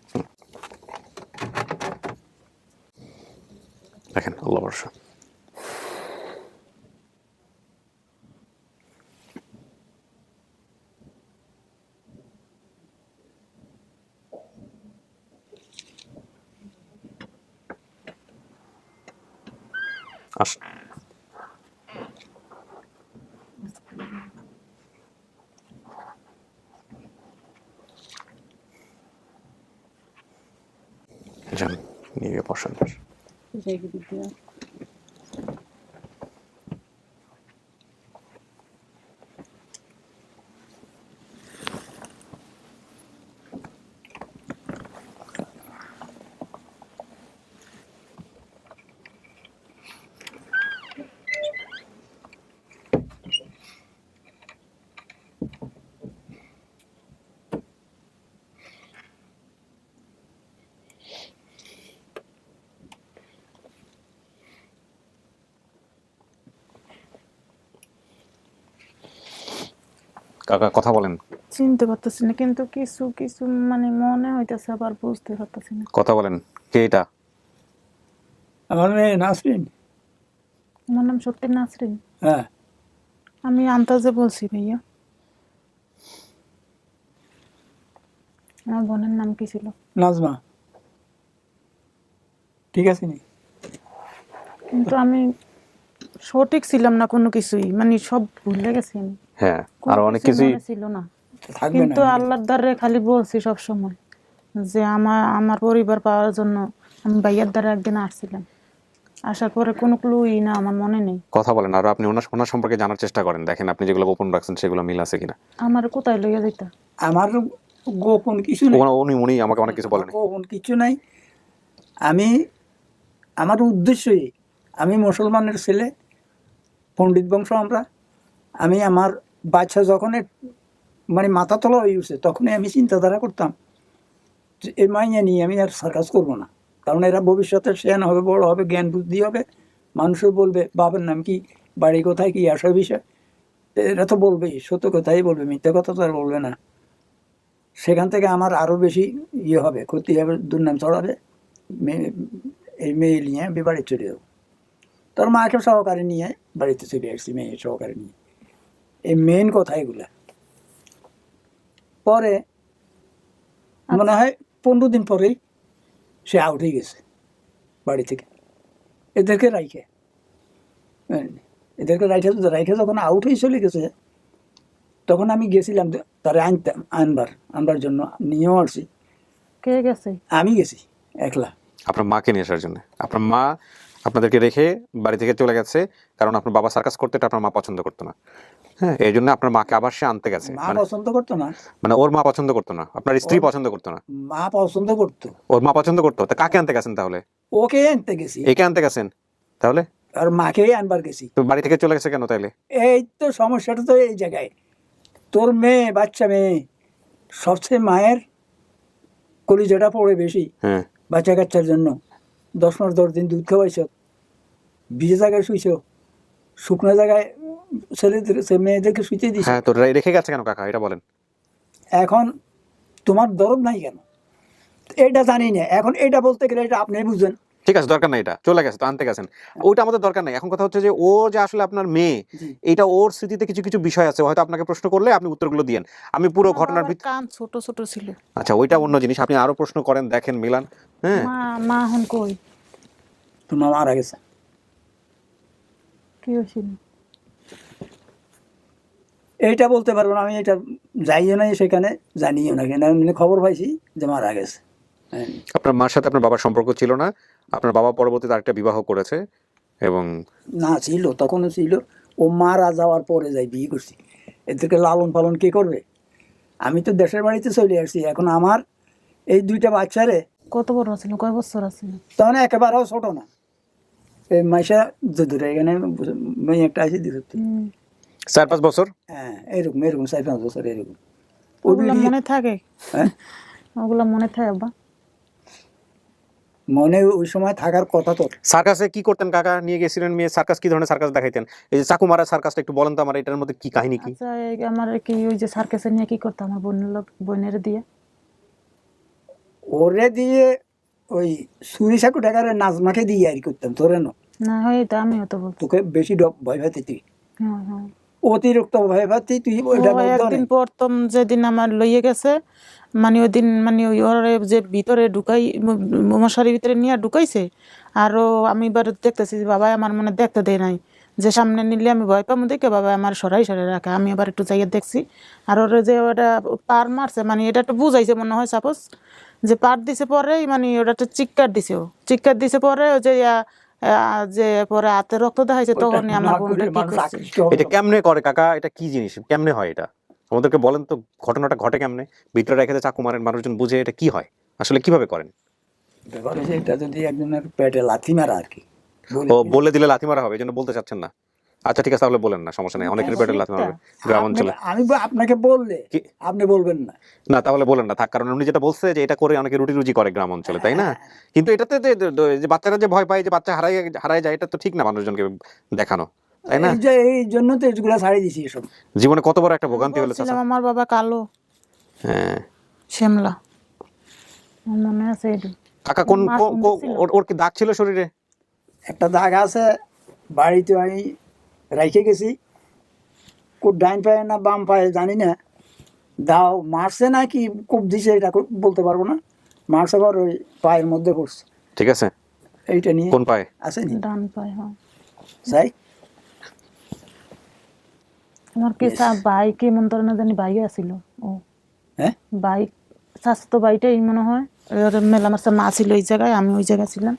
দেখেন আল্লাহ ভরসা। আস যান, নিয়ে বসান। কাকা কথা বলেন, চিনতে পারতেছি না, কিন্তু কিছু কিছু মানে মনে হইতেছে, আবার বুঝতে পারতেছি না। কথা বলেন। কে এটা? আমার মেয়ে নাসরিন। আমার নাম সত্যি নাসরিন। হ্যাঁ, আমি আন্তাজে বলছি ভাইয়া। আমার বোনের নাম কি ছিল? নাজমা। ঠিক আছে নি? কিন্তু আমি সঠিক ছিলাম না কোনো কিছুই, মানে সব ভুলে গেছি আমি। হ্যাঁ, কোনো আর অনেক কিছুই কিছুই মনে ছিল না, থাকবে না। কিন্তু আল্লাহর দ্বারে খালি বলছি সব সময় যে আমার পরিবার পাওয়ার জন্য আমি ভাইয়ার দ্বারা একদিন আসছিলাম, আসার পরে কোনো ক্লুই না, আমার মনে নেই। কথা বলেন, আর আপনি ওনার সম্পর্কে জানার চেষ্টা করেন, দেখেন আপনি যেগুলো গোপন রাখছেন সেগুলো মিল আছে কিনা। আমার কোথায় লইয়া যেতা? আমার গোপন কিছু নেই। উনি আমাকে অনেক কিছু বলেন। গোপন কিছু নাই। আমার উদ্দেশ্যই, আমি মুসলমানের ছেলে, পণ্ডিত বংশ আমরা। আমার বাচ্চা যখন মানে মাথা তোলা হয়ে উঠছে, তখনই আমি চিন্তাধারা করতাম যে এই মাইয়া নিয়ে আমি আর সার্কাস করবো না, কারণ এরা ভবিষ্যতে শেয়ান হবে, বড় হবে, জ্ঞান বুদ্ধি হবে, মানুষও বলবে বাবার নাম কি, বাড়ি কোথায়, কি আসা বিষয়, এরা তো বলবেই, সত্য কথাই বলবে, মিথ্যা কথা তো আর বলবে না। সেখান থেকে আমার আরও বেশি হবে, ক্ষতি হবে, দুর্নাম চড়াবে। এই মেয়ে নিয়ে আমি বাড়ি চলে যাবো। তোর মাকে সহকারে নিয়ে বাড়িতে চলে আসছি, মেয়ে সহকারে নিয়ে। এই মেন কথা এগুলা। পরে মনে হয় 15 দিন পরেই সে আউট হয়ে গেছে বাড়ি থেকে। এদেরকে রাইখে, এদেরকে রাইখে যখন আউট হয়ে চলে গেছে, তখন আমি গেছিলাম তারা আনবার জন্য, নিয়েও আসছি। কে গেছে? আমি গেছি একলা। আপনার মাকে নিয়ে আসার জন্য? আপনার মা আপনাদেরকে রেখে বাড়ি থেকে চলে গেছে কারণ আপনার বাবা সার্কাস করতে, এটা আপনার মা পছন্দ করতো না। হ্যাঁ, এই জন্য আপনার মাকে আবার সে আনতে গেছে। মা পছন্দ করতো না, মানে ওর মা পছন্দ করতো না, আপনার স্ত্রী পছন্দ করতো না, মা পছন্দ করতো, ওর মা পছন্দ করতো। তা কাকে আনতে গেছেন তাহলে? ওকে আনতে গেছি। একে আনতে গেছেন তাহলে? আর মাকেই আনবার গেছি। তো বাড়ি থেকে চলে গেছে কেন তাইলে? এই তো সমস্যাটা তো এই জায়গায়। তোর মেয়ে, বাচ্চা মেয়ে, সবচেয়ে মায়ের কলিজাটা পড়ে বেশি হ্যাঁ, বাচ্চা কাচ্চার জন্য। 10 মাস 10 দিন দুধ খাওয়াইছ, ভিজে জায়গায় শুইছ, শুকনো জায়গায় মেয়েদেরকে শুইতে দিছ। হ্যাঁ, তো রেখে গেছে কেন কাকা, এটা বলেন। এখন তোমার দরদ নাই কেন এটা জানি না। এখন এটা বলতে গেলে এটা আপনি বুঝেন। ঠিক আছে, দরকার নাই, এটা চলে গেছে তো আনতে গেছেন, ওইটা আমাদের দরকার নাই। এখন কথা হচ্ছে যে ও যে আসলে আপনার মেয়ে, এটা ওর স্মৃতিতে কিছু কিছু বিষয় আছে, হয়তো আপনাকে প্রশ্ন করলে আপনি উত্তরগুলো দিয়েন। আমি পুরো ঘটনার ভিতর, কান ছোট ছোট ছিল। আচ্ছা ওইটা অন্য জিনিস, আপনি আরো প্রশ্ন করেন, দেখেন মিলান। হ্যাঁ, মা হন কই? তোমার মারা গেছে। কি হয়েছিল? এইটা বলতে পারবো না আমি, এটা যাইও নাই সেখানে, জানিও না, কেন আমি খবর পাইছি যে মারা গেছে। আপনার মার সাথে আপনার বাবার সম্পর্ক ছিল না, আপনার বাবা পরবর্তীতে আরেকটা বিবাহ করেছে এবং না ছিল, তখনও ছিল। ও মারা যাওয়ার পরে যাই বিয়ে করছি। এদেরকে লালন পালন কে করবে? আমি তো দেশের বাড়িতে চলে আসছি। এখন আমার এই 2টা বাচ্চারে, কত বড় ছিল? কয় বছর আছে? তখন একেবারেও ছোট না। এই মাইশা দুধুরে এখানে মেয়ে একটা আছে দিতে। 4-5 বছর। হ্যাঁ, এরকম 4-5 বছর এরকম। ওগুলা মনে থাকে? হ্যাঁ, ওগুলা মনে থাকে আব্বা? মনে ওই সময় থাকার কথা তো। সার্কাসে কি করতেন কাকা? নিয়ে গেছিলেন মেয়ে, সার্কাস কি ধরনের সার্কাস দেখাইতেন? এই যে চাকু মারা সার্কাসটা একটু বলেন তো আমার, এটার মধ্যে কি কাহিনী কি? আচ্ছা, আমার কি ওই যে সার্কাসে নিয়ে কি করতাম আমার বোনের দিয়ে? ওরে দিয়ে ওই সুরি চাকু টাকারে নাজমাকে দিয়ে আর কি করতাম। তোরে না হয় এটা আমিও তো বলতো। তোকে বেশি ভয় পাতি তুই, হ্যাঁ হ্যাঁ। অতিরিক্ত ভয় পাতি তুই। ওইটা ও বলতো একদিন না। প্রথম যেদিন আমার লইয়ে গেছে, মানে ওই দিন মানে ওর যে ভিতরে ঢুকাই, মশারির ভিতরে নিয়ে ঢুকাইছে। আরও আমি এবার দেখতেছি যে বাবা আমার মনে দেখতে দেয় নাই, যে সামনে নিলে আমি ভয় পাবো দেখে বাবা আমার সরাই রাখে। আমি আবার একটু যাইয়ে দেখছি, আর ওর যে ওটা পার মারছে, মানে এটা একটু বুঝাইছে মনে হয় সাপোজ, যে পার দিছে পরেই মানে ওটা একটা চিৎকার দিছে। ও চিৎকার দিছে পরে ওই যে যে পরে হাতে রক্ত দেখাইছে, তখনই আমার বোনটা কি করছে। এটা কেমনে করে কাকা? এটা কি জিনিস, কেমনে হয় এটা? আমাদেরকে বলেন তো, ঘটনাটা ঘটে কেমনে? ভিতরে রেখে চাকু মারেন, মানুষজন বুঝে এটা কি হয়, আসলে কিভাবে করেন? ব্যাপার হচ্ছে এটা যদি একজনের পেটে লাথি মারা আর কি। ও বলে দিলে লাথি মারা হবে, এই জন্য বলতে চাচ্ছেন না? আচ্ছা ঠিক আছে, তাহলে বলেন না, সমস্যা নেই। অনেকের পেটে লাথি মারবে গ্রাম অঞ্চলে। আমি আপনাকে বললে আপনি বলবেন না। না তাহলে বলেন না থাক, কারণ উনি যেটা বলছে যে এটা করে অনেকে রুটি রুজি করে গ্রাম অঞ্চলে, তাই না? কিন্তু এটাতে যে বাচ্চারা যে ভয় পায়, যে বাচ্চা হারায় যায়, এটা তো ঠিক না মানুষজনকে দেখানো, তাই না? এই জন্য তো এগুলো ছাড়িয়ে দিছি এসব। জীবনে কত বড় একটা ভোগান্তি হলো বলছিলাম আমার বাবা কালো, হ্যাঁ। শ্যামলা, আমার মনে আছে এটা। কাকা ওর কি দাগ ছিল শরীরে? একটা দাগ আছে, বাড়িতে আমি রাইখে গেছি। কোন ডাইন পায়ে না বাম পায়ে জানি না, দাও মারছে না কি কোপ দিছে এটা বলতে পারবো না। মারছে আবার ওই পায়ের মধ্যে পড়ছে। ঠিক আছে, এইটা নিয়ে কোন পায়ে? আছে নি ডান পায়ে। হ্যাঁ, যাই আমার কি ভাই কি মন ধরে না জানি ভাই আছিল। ও হ্যাঁ, ভাই স্বাস্থ্য ভাইটাই মনে হয়। মেলা মারছে মা ছিল ওই জায়গায়, আমি ওই জায়গায় ছিলাম।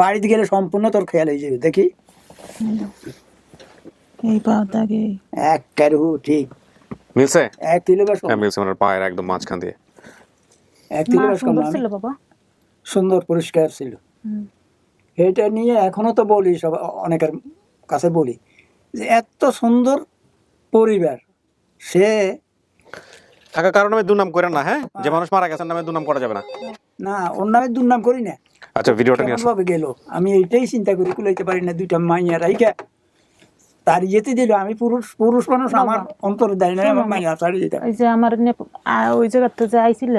বাড়িতে গেলে সম্পূর্ণ তোর খেয়াল হয়ে যাবে। দেখি এই পা দাগে এক কারু ঠিক মিলছে? 1 কিলো বেশ হ্যাঁ মিলছে, ওনার পায়ের একদম মাঝখান দিয়ে। 1 কিলো মা বেশ কম সুন্দর না? ছিল বাবা, সুন্দর পরিষ্কার ছিল। এটা নিয়ে এখনো তো বলি, সব অনেকের কাছে বলি যে এত সুন্দর পরিবার, সে কাকা কারণ নামে দুর্নাম করেন না, হ্যাঁ? যে মানুষ মারা গেছেন নামে দুর্নাম করা যাবে না। না ওর নামে দুর্নাম করি না। আচ্ছা ভিডিওটা নিয়ে আসুন। ভাবে গেল আমি এইটাই চিন্তা করি, কুলাইতে পারি না। 2টা মাইয়া রাইখা তার ইয়েতে দিল। আমি পুরুষ মানুষ, আমার অন্তর দেয় না, আমার মাইয়া ছাড়িয়ে দিতাম। ওই যে আমার ওই জায়গাতে যে আইছিল,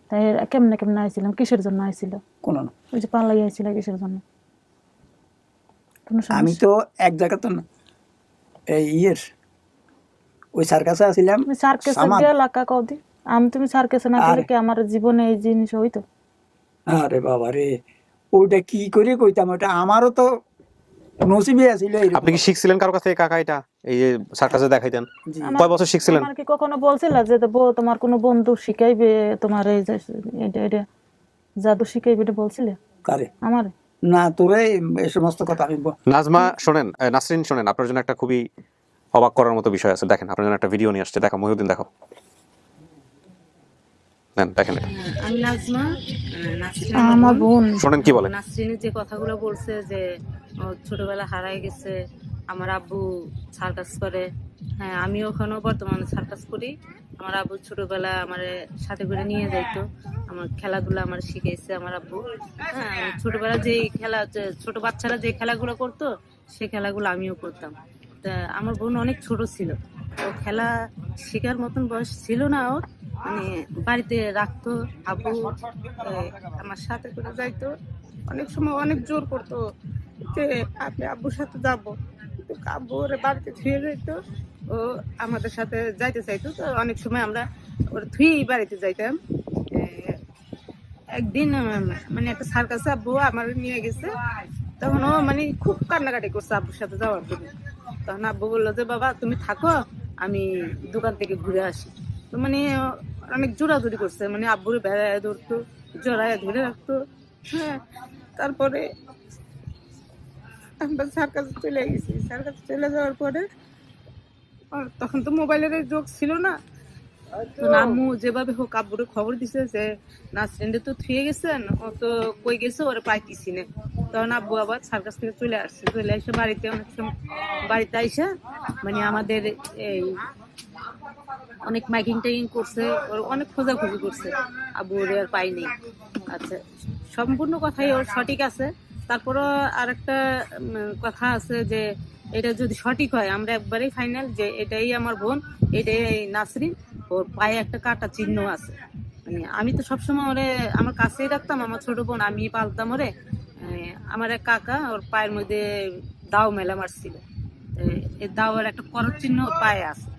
তাই কেমনে কেমনে আইছিলাম, কিসের জন্য আইছিল? কোন ওই যে পালাই আইছিল কিসের জন্য? আমি তো এক জায়গা তো না, এই ওই সার্কাসে আসিলাম। সার্কেসে গেল একা কদি, আমি তুমি সার্কেসে না গেলে কি আমার জীবনে এই জিনিস হইতো? আরে বাবা রে, ওইটা কি করে কইতাম, ওটা আমারও তো নসিবে আছিল এরকম। আপনি কি শিখছিলেন কারো কাছ থেকে কাকা এটা, এই যে সার্কাসে দেখাইতেন? জি। কয় বছর শিখছিলেন? আমার কি কখনো বলছিল যে তোমার কোনো বন্ধু শিখাইবে তোমার এই যে এটা জাদু শিখাইবে, এটা বলছিলে কারে? আমার? না, তোরে এই সমস্ত কথা আমি নাজমা শোনেন, নাসরিন শোনেন, আপনার জন্য একটা খুবই অবাক করার মতো বিষয় আছে। দেখেন, আপনার জন্য একটা ভিডিও নিয়ে আসছে, দেখো মহিউদ্দিন, দেখো, নেন দেখেন এটা। আমি নাজমা, নাসরিন আমার বোন। শোনেন কি বলে। নাসরিনের যে কথাগুলো বলছে যে ও ছোটবেলা হারায় গেছে, আমার আব্বু সার্কাস করে। হ্যাঁ, আমি ওখানেও বর্তমানে সার্কাস করি। আমার আব্বু ছোটবেলা আমার সাথে করে নিয়ে যাইতো, আমার খেলাধুলা আমার শিখেছে আমার আব্বু। হ্যাঁ, আমি ছোটবেলা যেই খেলা, ছোট বাচ্চারা যে খেলাগুলো করতো সেই খেলাগুলো আমিও করতাম। তা আমার বোন অনেক ছোট ছিল, ও খেলা শেখার মতন বয়স ছিল না ওর। মানে বাড়িতে রাখতো আব্বু, আমার সাথে করে যাইতো। অনেক সময় অনেক জোর করতো যে আপনি আব্বুর সাথে যাবো, কিন্তু আব্বু ওরে বাড়িতে থুয়ে যাইতো, ও আমাদের সাথে যাইতে চাইতো। তো অনেক সময় আমরা ওর থুয়েই বাড়িতে যাইতাম। একদিন মানে একটা সার্কাসে আব্বু আমার নিয়ে গেছে, তখন ও মানে খুব কান্নাকাটি করছে আব্বুর সাথে যাওয়ার জন্য। তখন আব্বু বললো যে বাবা তুমি থাকো, আমি দোকান থেকে ঘুরে আসি। তো মানে অনেক জোরাজুরি করছে, মানে আব্বুরে বেড়ায় ধরতো, জড়ায় ধরে রাখতো। হ্যাঁ, তারপরে আমরা সার্কাসে চলে গেছি। সার্কাসে চলে যাওয়ার পরে তখন তো মোবাইলের যোগ ছিল না, তো আম্মু যেভাবে হোক আব্বুরে খবর দিছে যে নাসরিনরে তো থুয়ে গেছেন, ও তো কই গেছে ওরা পাইতেছি না। তখন আব্বু আবার সার্কাস থেকে চলে আসছে, চলে এসে বাড়িতে অনেক সময় বাড়িতে আইসা মানে আমাদের এই অনেক মাইকিং টাইকিং করছে, ওর অনেক খোঁজাখুঁজি করছে, আব্বু ওরে আর পাইনি। আচ্ছা, সম্পূর্ণ কথাই ওর সঠিক আছে। তারপরও আর একটা কথা আছে যে এটা যদি সঠিক হয়, আমরা একবারেই ফাইনাল যে এটাই আমার বোন, এটাই নাসরিন। ওর পায়ে একটা কাটা চিহ্ন আছে। মানে আমি তো সবসময় ওরে আমার কাছেই রাখতাম, আমার ছোট বোন, আমি পালতাম ওরে। আমার এক কাকা ওর পায়ের মধ্যে দাও মেলা মারছিল, এই দাওয়ের একটা করত চিহ্ন ওর পায়ে আছে।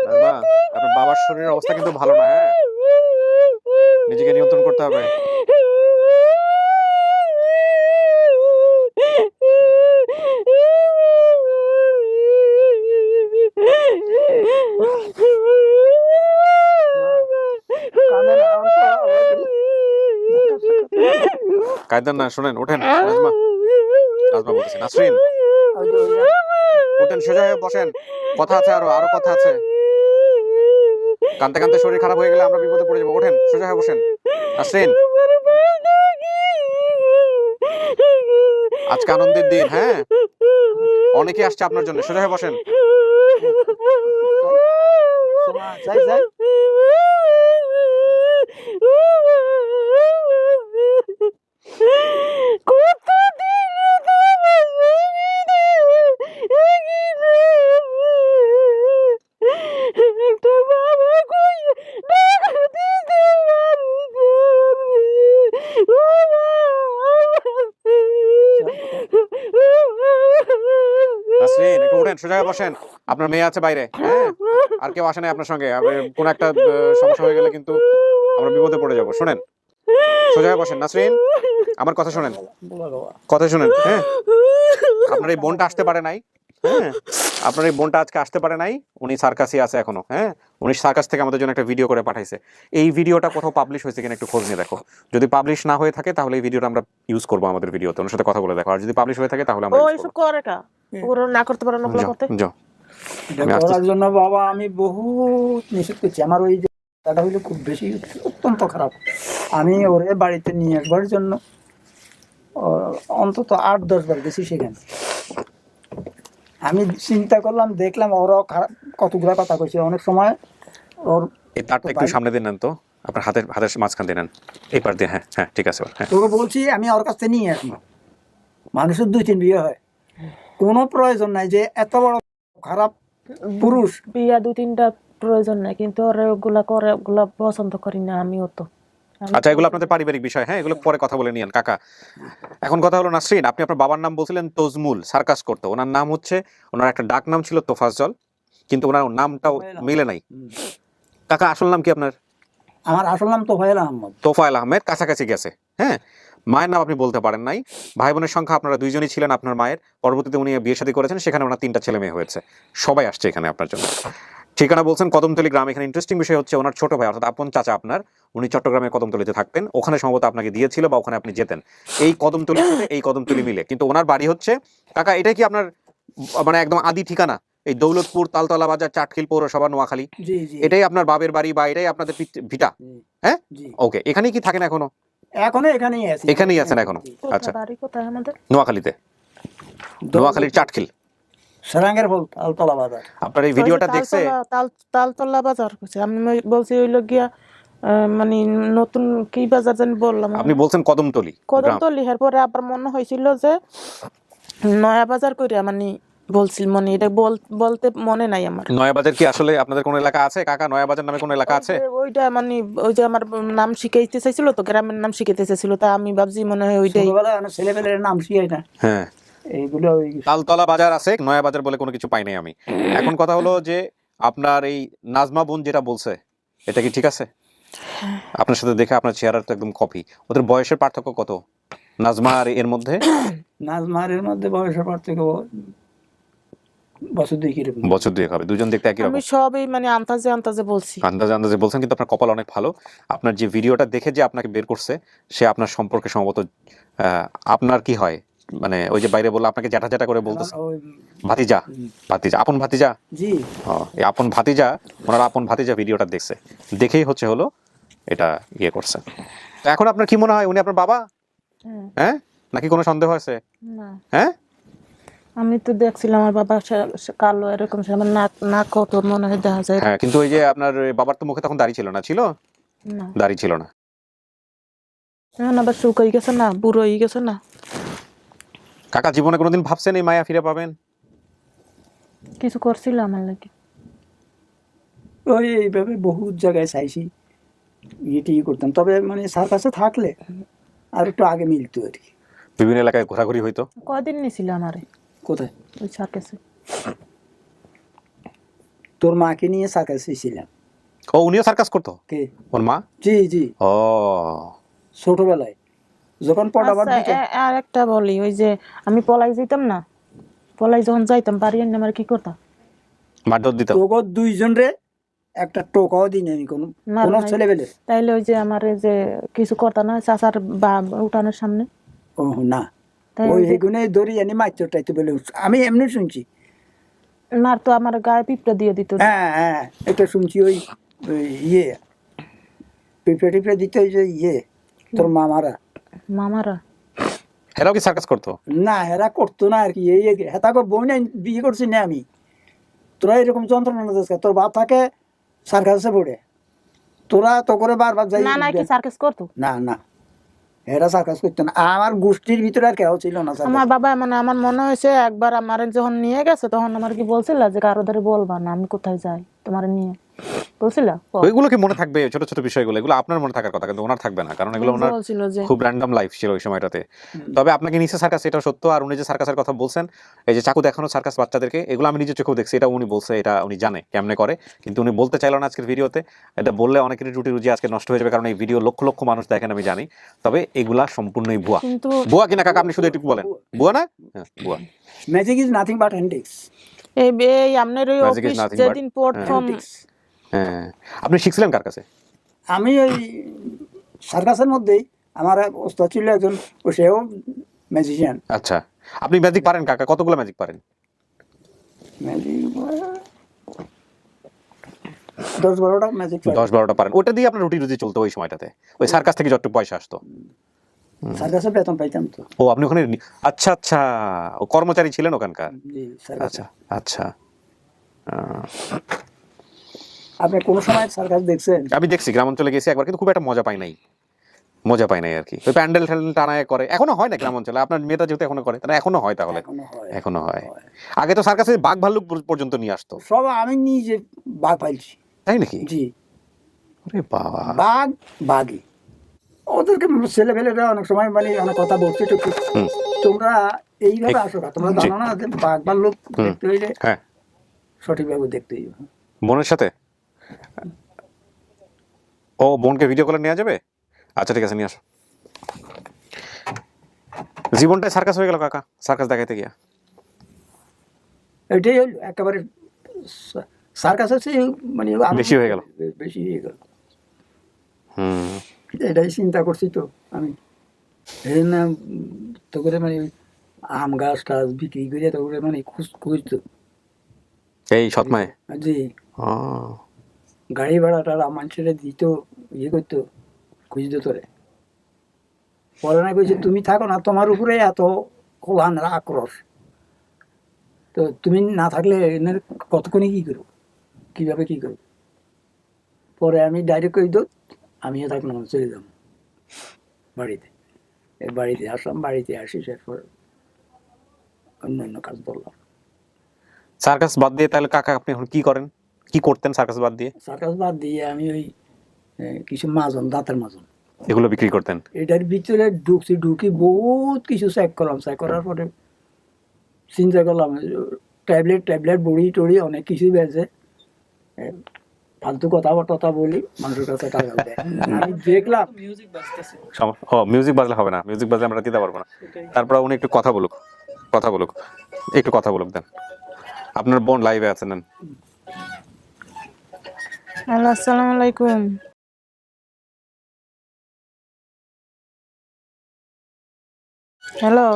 নাজমা, আপনার বাবার শরীরের অবস্থা কিন্তু ভালো না, হ্যাঁ, নিজেকে নিয়ন্ত্রণ করতে হবে। কায়দান না, শোনেন, ওঠেন নাজমা। নাজমা বলতেছে, নাসরিন ওঠেন, সোজা হয়ে বসেন, কথা আছে, আরো আরো কথা আছে। কানতে কানতে শরীর খারাপ হয়ে গেলে আমরা বিপদে পড়ে যাবো। ওঠেন, সোজা হয়ে বসেন। নাসরিন, আজকে আনন্দের দিন, হ্যাঁ, অনেকে আসছে আপনার জন্য, সোজা হয়ে বসেন। যাই যাই নাসরিন, একটু উঠেন, সোজা হয়ে বসেন। আপনার মেয়ে আছে বাইরে, হ্যাঁ, আর কেউ আসে নাই আপনার সঙ্গে। কোন একটা সমস্যা হয়ে গেলে কিন্তু আমরা বিপদে পড়ে যাবো। শোনেন, সোজা হয়ে বসেন। নাসরিন, আমার কথা শোনেন, কথা শোনেন, হ্যাঁ, আপনার এই বোনটা আসতে পারে নাই, হ্যাঁ, আপনার এই বোনটা আজকে আসতে পারে নাই, উনি সার্কাসে আছে এখনো, হ্যাঁ, উনি সার্কাস থেকে আমাদের জন্য একটা ভিডিও করে পাঠাইছে। এই ভিডিওটা কোথাও পাবলিশ হয়েছে কিনা একটু খোঁজ নিয়ে দেখো। যদি পাবলিশ না হয়ে থাকে তাহলে এই ভিডিওটা আমরা ইউজ করবো আমাদের ভিডিওতে, ওনার সাথে কথা বলে দেখো। আর যদি পাবলিশ হয়ে থাকে তাহলে আমরা ও use এসব করবো। করে কা ওরা না করতে পারে না ওগুলো যাও, করতে। যাও। এটা আমি আসতেছি। করার জন্য বাবা আমি বহুত নিষেধ করছি। আমার ওই যে দাদা হইলো খুব বেশি অত্যন্ত খারাপ। আমি ওরে বাড়িতে নিয়ে আসবার জন্য অন্তত 8-10 বার গেছি সেখানে। আমি চিন্তা করলাম, দেখলাম ওরাও খারাপ কতগুলা কথা কইছে। অনেক সময় ওর এই তারটা একটু সামনে দিয়ে নেন তো, আপনার হাতের মাঝখান দিয়ে নেন, এই পার দিয়ে। হ্যাঁ হ্যাঁ, ঠিক আছে। হ্যাঁ, তোকে বলছি আমি ওর কাছ থেকে নিয়ে আসবো। মানুষের 2-3 বিয়ে হয়, কোনো প্রয়োজন নাই যে এত বড় খারাপ পুরুষ। বিয়া 2-3টা প্রয়োজন নাই, কিন্তু ওরা ওগুলা করে, ওগুলা পছন্দ করি না আমিও তো। আচ্ছা, এগুলো আপনাদের পারিবারিক বিষয়, হ্যাঁ, এগুলো পরে কথা বলে নিয়েন কাকা। এখন কথা হলো নাসরিন, আপনি আপনার বাবার নাম বলছিলেন তজমুল, সার্কাস করতো। ওনার নাম হচ্ছে, ওনার একটা ডাক নাম ছিল তোফাজ্জল, কিন্তু ওনার নামটাও মিলে নাই। কাকা আসল নাম কি আপনার? আমার আসল নাম তোফায়েল আহমদ। তোফায়েল আহমেদ, কাছাকাছি গেছে। হ্যাঁ, মায়ের নাম আপনি বলতে পারেন নাই। ভাই বোনের সংখ্যা আপনারা 2জনই ছিলেন আপনার মায়ের। পরবর্তীতে উনি বিয়ে শাদী করেছেন, সেখানে ওনার 3টা ছেলে মেয়ে হয়েছে। সবাই আসছে এখানে আপনার জন্য। ঠিকানা বলছেন কদমতলী গ্রাম। এখানে ইন্টারেস্টিং বিষয় হচ্ছে ওনার ছোট ভাই অর্থাৎ আপন চাচা আপনার, উনি চট্টগ্রামে কদমতলীতে থাকতেন। ওখানে সম্ভবত আপনাকে দিয়েছিল বা ওখানে আপনি যেতেন, এই কদমতলী সাথে এই কদমতলী মিলে। কিন্তু ওনার বাড়ি হচ্ছে, কাকা এটাই কি আপনার মানে একদম আদি ঠিকানা? এই দৌলতপুর, তালতলা বাজার, চাটখিল পৌরসভা, নোয়াখালী, জি জি, এটাই আপনার বাবের বাড়ি বা এটাই আপনাদের ভিটা? হ্যাঁ, জি। ওকে। এখানেই কি থাকেন এখনো? এখনো এখানেই আছি। এখানেই আছেন এখনো? কোথায় আচ্ছা, বাড়ি কোথায় আমাদের? নোয়াখালীতে, নোয়াখালীর চাটখিল। সেরাঙ্গের বল তালতলা বাজার। আপনার এই ভিডিওটা দেখছে? তালতলা বাজার কইছে। আমি বলছি হইলো গিয়া মানে নতুন কি বাজার জানি বললাম। আপনি বলছেন কদমতলী গ্রাম। কদমতলী, এরপরে আবার মনে হয়েছিল যে নয়া বাজার কইরা মানে বলছিল, মানে এটা বলতে মনে নাই আমার। নয়াবাজার কি আসলে আপনাদের কোন এলাকা আছে কাকা? নয়াবাজার নামে কোন এলাকা আছে? ওইটা মানে ওই যে আমার নাম শিখাইতে চাইছিল তো, গ্রামের নাম শিখাইতে চাইছিল, তা আমি ভাবছি মনে হয় ওইটাই। ছোটবেলায় অনেক ছেলেপেলের নাম শিখাই না হ্যাঁ, এইগুলো। ওই তালতলা বাজার আছে, নয়াবাজার বলে কোনো কিছু পাই নাই আমি। এখন কথা হলো যে আপনার এই নাজমা বোন যেটা বলছে, এটা কি ঠিক আছে? আপনার সাথে দেখে আপনার চেহারা তো একদম কপি। ওদের বয়সের পার্থক্য কত নাজমা আর এর মধ্যে? নাজমারের মধ্যে বয়সের পার্থক্য বছর 2 কিরকম। বছর 2 হবে। দুজন দেখতে একই রকম। আমি সবই মানে আন্দাজে বলছি। আন্দাজে বলছেন, কিন্তু আপনার কপাল অনেক ভালো। আপনার যে ভিডিওটা দেখে যে আপনাকে বের করছে, সে আপনার সম্পর্কে সম্ভবত আপনার কি হয় মানে ওই যে বাইরে বললো আপনাকে জ্যাঠা করে বলতেছে, ওই- ভাতিজা, আপন ভাতিজা। জি, এই আপন ভাতিজা, ওনার আপন ভাতিজা ভিডিওটা দেখছে, দেখেই হলো এটা ইয়ে করছে। তো এখন আপনার কি মনে হয় উনি আপনার বাবা? হ্যাঁ। হ্যাঁ, নাকি কোনো সন্দেহ আছে? না, হ্যাঁ, আমি তো দেখছিলাম আমার বাবা কালো এরকম, আমার নাক কত মনে হয় দেখা যায়। হ্যাঁ, কিন্তু ওই যে আপনার বাবার তো মুখে তখন দাড়ি ছিল না? ছিল, না, দাড়ি ছিল না। এখন আবার শুকাই গেছে না, বুড়ো হয়ে গেছে না। কাকা জীবনে কোনোদিন ভাবছেন এই মায়া ফিরে পাবেন? কিছু করছিল আমার লাগে। ওই এইভাবে বহুত জায়গায় চাইছি, ইয়ে করতাম, তবে মানে স্যার কাছে থাকলে আর একটু আগে মিলতো আর কি। বিভিন্ন এলাকায় ঘোরাঘুরি হইতো। কয়দিন নিছিল আমারে কোথায়? ওই সার্কাসে। তোর মাকে নিয়ে সার্কাসে ছিলাম। ও, উনিও সার্কাস করতো? কে? ওর মা? জি জি, ও, ছোটবেলায় যখন পড়াবার আচ্ছা, দিকে। আর একটা বলি, ওই যে আমি পলাই যাইতাম না, পলাই যখন যাইতাম বাড়ি এনে আমার কি করতাম? মারধর দিত? তোগো 2 জন রে একটা টোকাও দিই আমি কোনো মার নাই। ছেলেবেলে। তাইলে ওই যে আমার যে কিছু করতাম না চাচার বা উঠানের সামনে, ও না, তাই ওই ওই যে হেগুনে দড়ি আনি মাইতো টাইতো বলে আমি এমনি শুনছি। মার তো আমার গায়ে পিঁপড়া দিয়ে দিত। হ্যাঁ হ্যাঁ, এটা শুনছি। ওই ইয়ে পিঁপড়ে টিপড়ে দিতে, ওই যে ইয়ে তোর মামারা। মামারা? এরাও কি সার্কাস করতো? না, এরা করতো না আর কি। এই হেতাকে বই নাই বিয়ে করছি না আমি। তোরা এরকম যন্ত্রণা দিস, তোর বাপ থাকে সার্কাসে পড়ে, তোরা তো করে বারবার যাই। না না, কি সার্কাস করতো? না না, এরা সার্কাস করতো না। আমার গোষ্ঠীর ভিতরে আর কেউ ছিল না সার্কাস। আমার বাবা মানে আমার মনে হয়েছে একবার আমার যখন নিয়ে গেছে তখন আমার কি বলছিল যে কারো ধরে বলবা না আমি কোথায় যাই তোমার নিয়ে, বলছিল? ওইগুলো কি মনে থাকবে? ছোট ছোট বিষয়গুলো, এগুলো আপনার মনে থাকার কথা, কিন্তু ওনার থাকবে না, কারণ এগুলো ওনার বলছিল যে খুব র্যান্ডম লাইফ ছিল ওই সময়টাতে। তবে আপনাকে নিচে সার্কাস, এটা সত্য। আর উনি যে সার্কাসের কথা বলছেন, এই যে চাকু দেখানো সার্কাস বাচ্চাদেরকে, এগুলো আমি নিজে চোখেও দেখছি। এটা উনি বলছে, এটা উনি জানে কেমনে করে, কিন্তু উনি বলতে চাইল না আজকের ভিডিওতে। এটা বললে অনেকেরই রুটি রুজি আজকে নষ্ট হয়ে যাবে, কারণ এই ভিডিও লক্ষ লক্ষ মানুষ দেখেন আমি জানি। তবে এগুলা সম্পূর্ণই ভুয়া। কিন্তু ভুয়া কিনা কাকা আপনি শুধু একটু বলেন, ভুয়া না? হ্যাঁ, ভুয়া। Magic is nothing but handix. এই আপনার ওই Magic is office nothing but- যেদিন প্রথম হ্যাঁ, আপনি শিখছিলেন কার কাছে? আমি ওই সার্কাসের মধ্যেই আমার এক ওস্তাদ ছিল একজন, ও সেও ম্যাজিশিয়ান। আচ্ছা, আপনি ম্যাজিক পারেন কাকা? কতগুলো ম্যাজিক পারেন? ম্যাজিক 10-12টা ম্যাজিক 10-12টা পারেন। ওটা দিয়ে আপনার রুটি চলতো ওই সময়টাতে, ওই সার্কাস থেকে যতটুকু পয়সা আসতো? সার্কাসে বেতন পাইতাম তো। ও, আপনি ওখানে আচ্ছা আচ্ছা, ও কর্মচারী ছিলেন ওখানকার? জি, সার্কাসে। আচ্ছা আচ্ছা। আপনি কোনো সময় সার্কাস দেখছেন? আমি দেখছি, গ্রাম অঞ্চলে গেছি একবার, কিন্তু খুব একটা মজা পাই নাই আর কি। ওই প্যান্ডেল ট্যান্ডেল টানায় করে, এখনো হয় না গ্রাম অঞ্চলে? আপনার মেয়েটা যেহেতু এখনো করে, তাহলে এখনো হয়? তাহলে এখনো হয়। এখনো হয়। আগে তো সার্কাসে বাঘ ভাল্লুক পর্যন্ত নিয়ে আসতো। সব আমি নিজে বাঘ পাইছি। তাই নাকি? জি, আরে বাবা। বাঘই ওদেরকে ছেলেপেলেরা অনেক সময় মানে অনেক কথা বলছে, টুকু হুম। তোমরা এইভাবে আসো না, তোমরা জানো না যে বাঘ ভাল্লুক দেখতে হইলে হ্যাঁ, সঠিকভাবে দেখতে হইবে। বোনের সাথে? ও, বোনকে ভিডিও কলে নেওয়া যাবে? আচ্ছা ঠিক আছে, নিয়ে আসো। জীবনটাই সার্কাস হয়ে গেল কাকা, সার্কাস দেখাইতে গিয়া। এটাই হলো একেবারে সার্কাস হচ্ছে মানে বেশি হয়ে গেল। বেশি হয়ে গেল। হুম। এটাই চিন্তা করছি তো আমি, এই না তো করে মানে ওই আম গাছ টাছ বিক্রি করে তো করে মানে খুঁজতো। এই সৎমায়? জি, ও, গাড়ি ভাড়া টাড়া মানুষের দিত, ইয়ে করতো, খুঁজতো তোরে। পরে না কইছে তুমি থাকো না, তোমার উপরে এত কোলান আক্রোশ, তো তুমি না থাকলে এনের কতক্ষণে কি করবো, কিভাবে কি করবো। পরে আমি ডাইরেক্ট কই দো আমিও থাকলাম, চলে যাবো বাড়িতে। এই বাড়িতে আসলাম, বাড়িতে আসি এরপর অন্যান্য কাজ বললাম। সার্কাস বাদ দিয়ে তাহলে কাকা আপনি এখন কি করেন? কি করতেন সার্কাস বাদ দিয়ে? সার্কাস বাদ দিয়ে আমি ওই কিছু মাজন, দাঁতের মাজন, এগুলো বিক্রি করতেন? এটার ভিতরে ঢুকি বহুত কিছু চেক করলাম। চেক করার পরে চিন্তা করলাম ট্যাবলেট বড়ি টড়ি অনেক কিছু বেড়েছে, ফালতু কথা বলি মানুষের কাছে টাকা দেয়। আমি দেখলাম মিউজিক বাজতেছে। ও, মিউজিক বাজলে হবে না, মিউজিক বাজলে আমরা দিতে পারবো না। তারপর উনি একটু কথা বলুক, একটু কথা বলুক দেন। আপনার বোন লাইভে আছেন, নেন। হ্যালো, আসসালামু আলাইকুম। হ্যালো,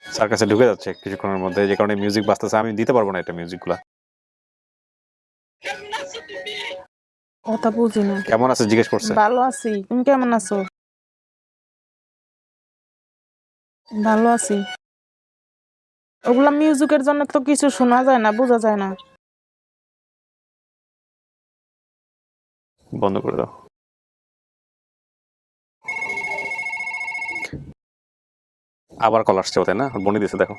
সার্কাসে ঢুকে যাচ্ছে কিছুক্ষণের মধ্যে, যে কারণে মিউজিক বাজতেছে। আমি দিতে পারবো না এটা মিউজিকগুলা। কথা বুঝি না। কেমন আছে জিজ্ঞেস করছে। ভালো আছি, তুমি কেমন আছো? ভালো আছি। ওগুলা মিউজিকের জন্য তো কিছু শোনা যায় না, বোঝা যায় না। বন্ধ করে দাও। আবার কল আসছে ওতে, না বনি দিছে, দেখো।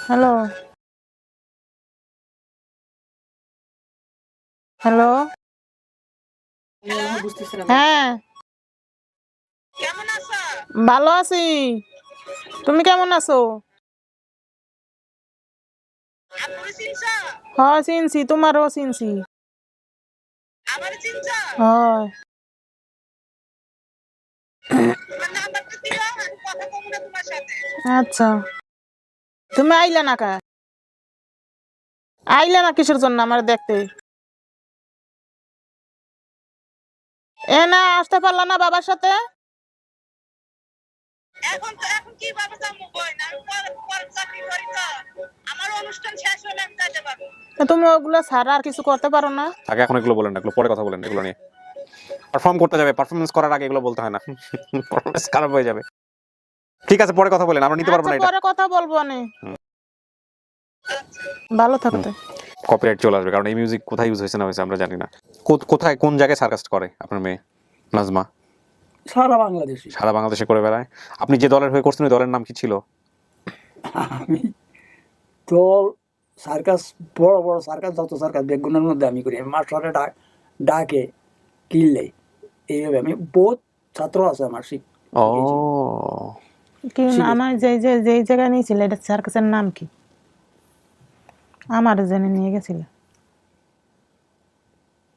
হ্যালো, হ্যালো, হ্যাঁ কেমন আছো? ভালো আছি, তুমি কেমন আছো? আপনি চিনছ? হয় চিনছি, তোমারও চিনছি। আমার চিনছ? হয়। তোমার নাম্বারটা দিও, আমি কথা বলবো না তোমার সাথে। আচ্ছা, তুমি আইলা না কা? আইলা না কিসের জন্য আমার দেখতে? এ না আসতে পারলা না বাবার সাথে? এখন কিভাবে যাবো বই না, আমি পরে চাকরি করি তো। আমার অনুষ্ঠান শেষ হলে আমি যেতে পারবো। তুমি ওগুলো ছাড়া আর কিছু করতে পারো না? আগে এখন এগুলো বলেন না, এগুলো পরে কথা বলেন। এগুলো নিয়ে পারফর্ম করতে যাবে, পারফরমেন্স করার আগে এগুলো বলতে হয় না, পারফরমেন্স খারাপ হয়ে যাবে। ঠিক আছে, পরে কথা বলেন, আমরা নিতে পারবো না আচ্ছা, এটা। পরে কথা বলবো নে। ভালো থাকতে। কপিরাইট চলে আসবে, কারণ এই মিউজিক কোথায় ইউজ হয়েছে না হয়েছে আমরা জানি না। কোথায় কোন জায়গায় সার্কাস করে আপনার মেয়ে নাজমা? সারা বাংলাদেশে। সারা বাংলাদেশে করে বেড়ায়। আপনি যে দলের হয়ে করছেন ওই দলের নাম কি ছিল? আমি দল সার্কাস, বড় বড় সার্কাস, যত সার্কাস বেগুনের মধ্যে আমি করি। মাস্টারে ডাকে কিনলে এইভাবে আমি বহুত ছাত্র আছে আমার ও, কি আমার যেই জায়গায় নিয়েছিল এটা সার্কাসের নাম কি? আমার জেনে নিয়ে গেছিল।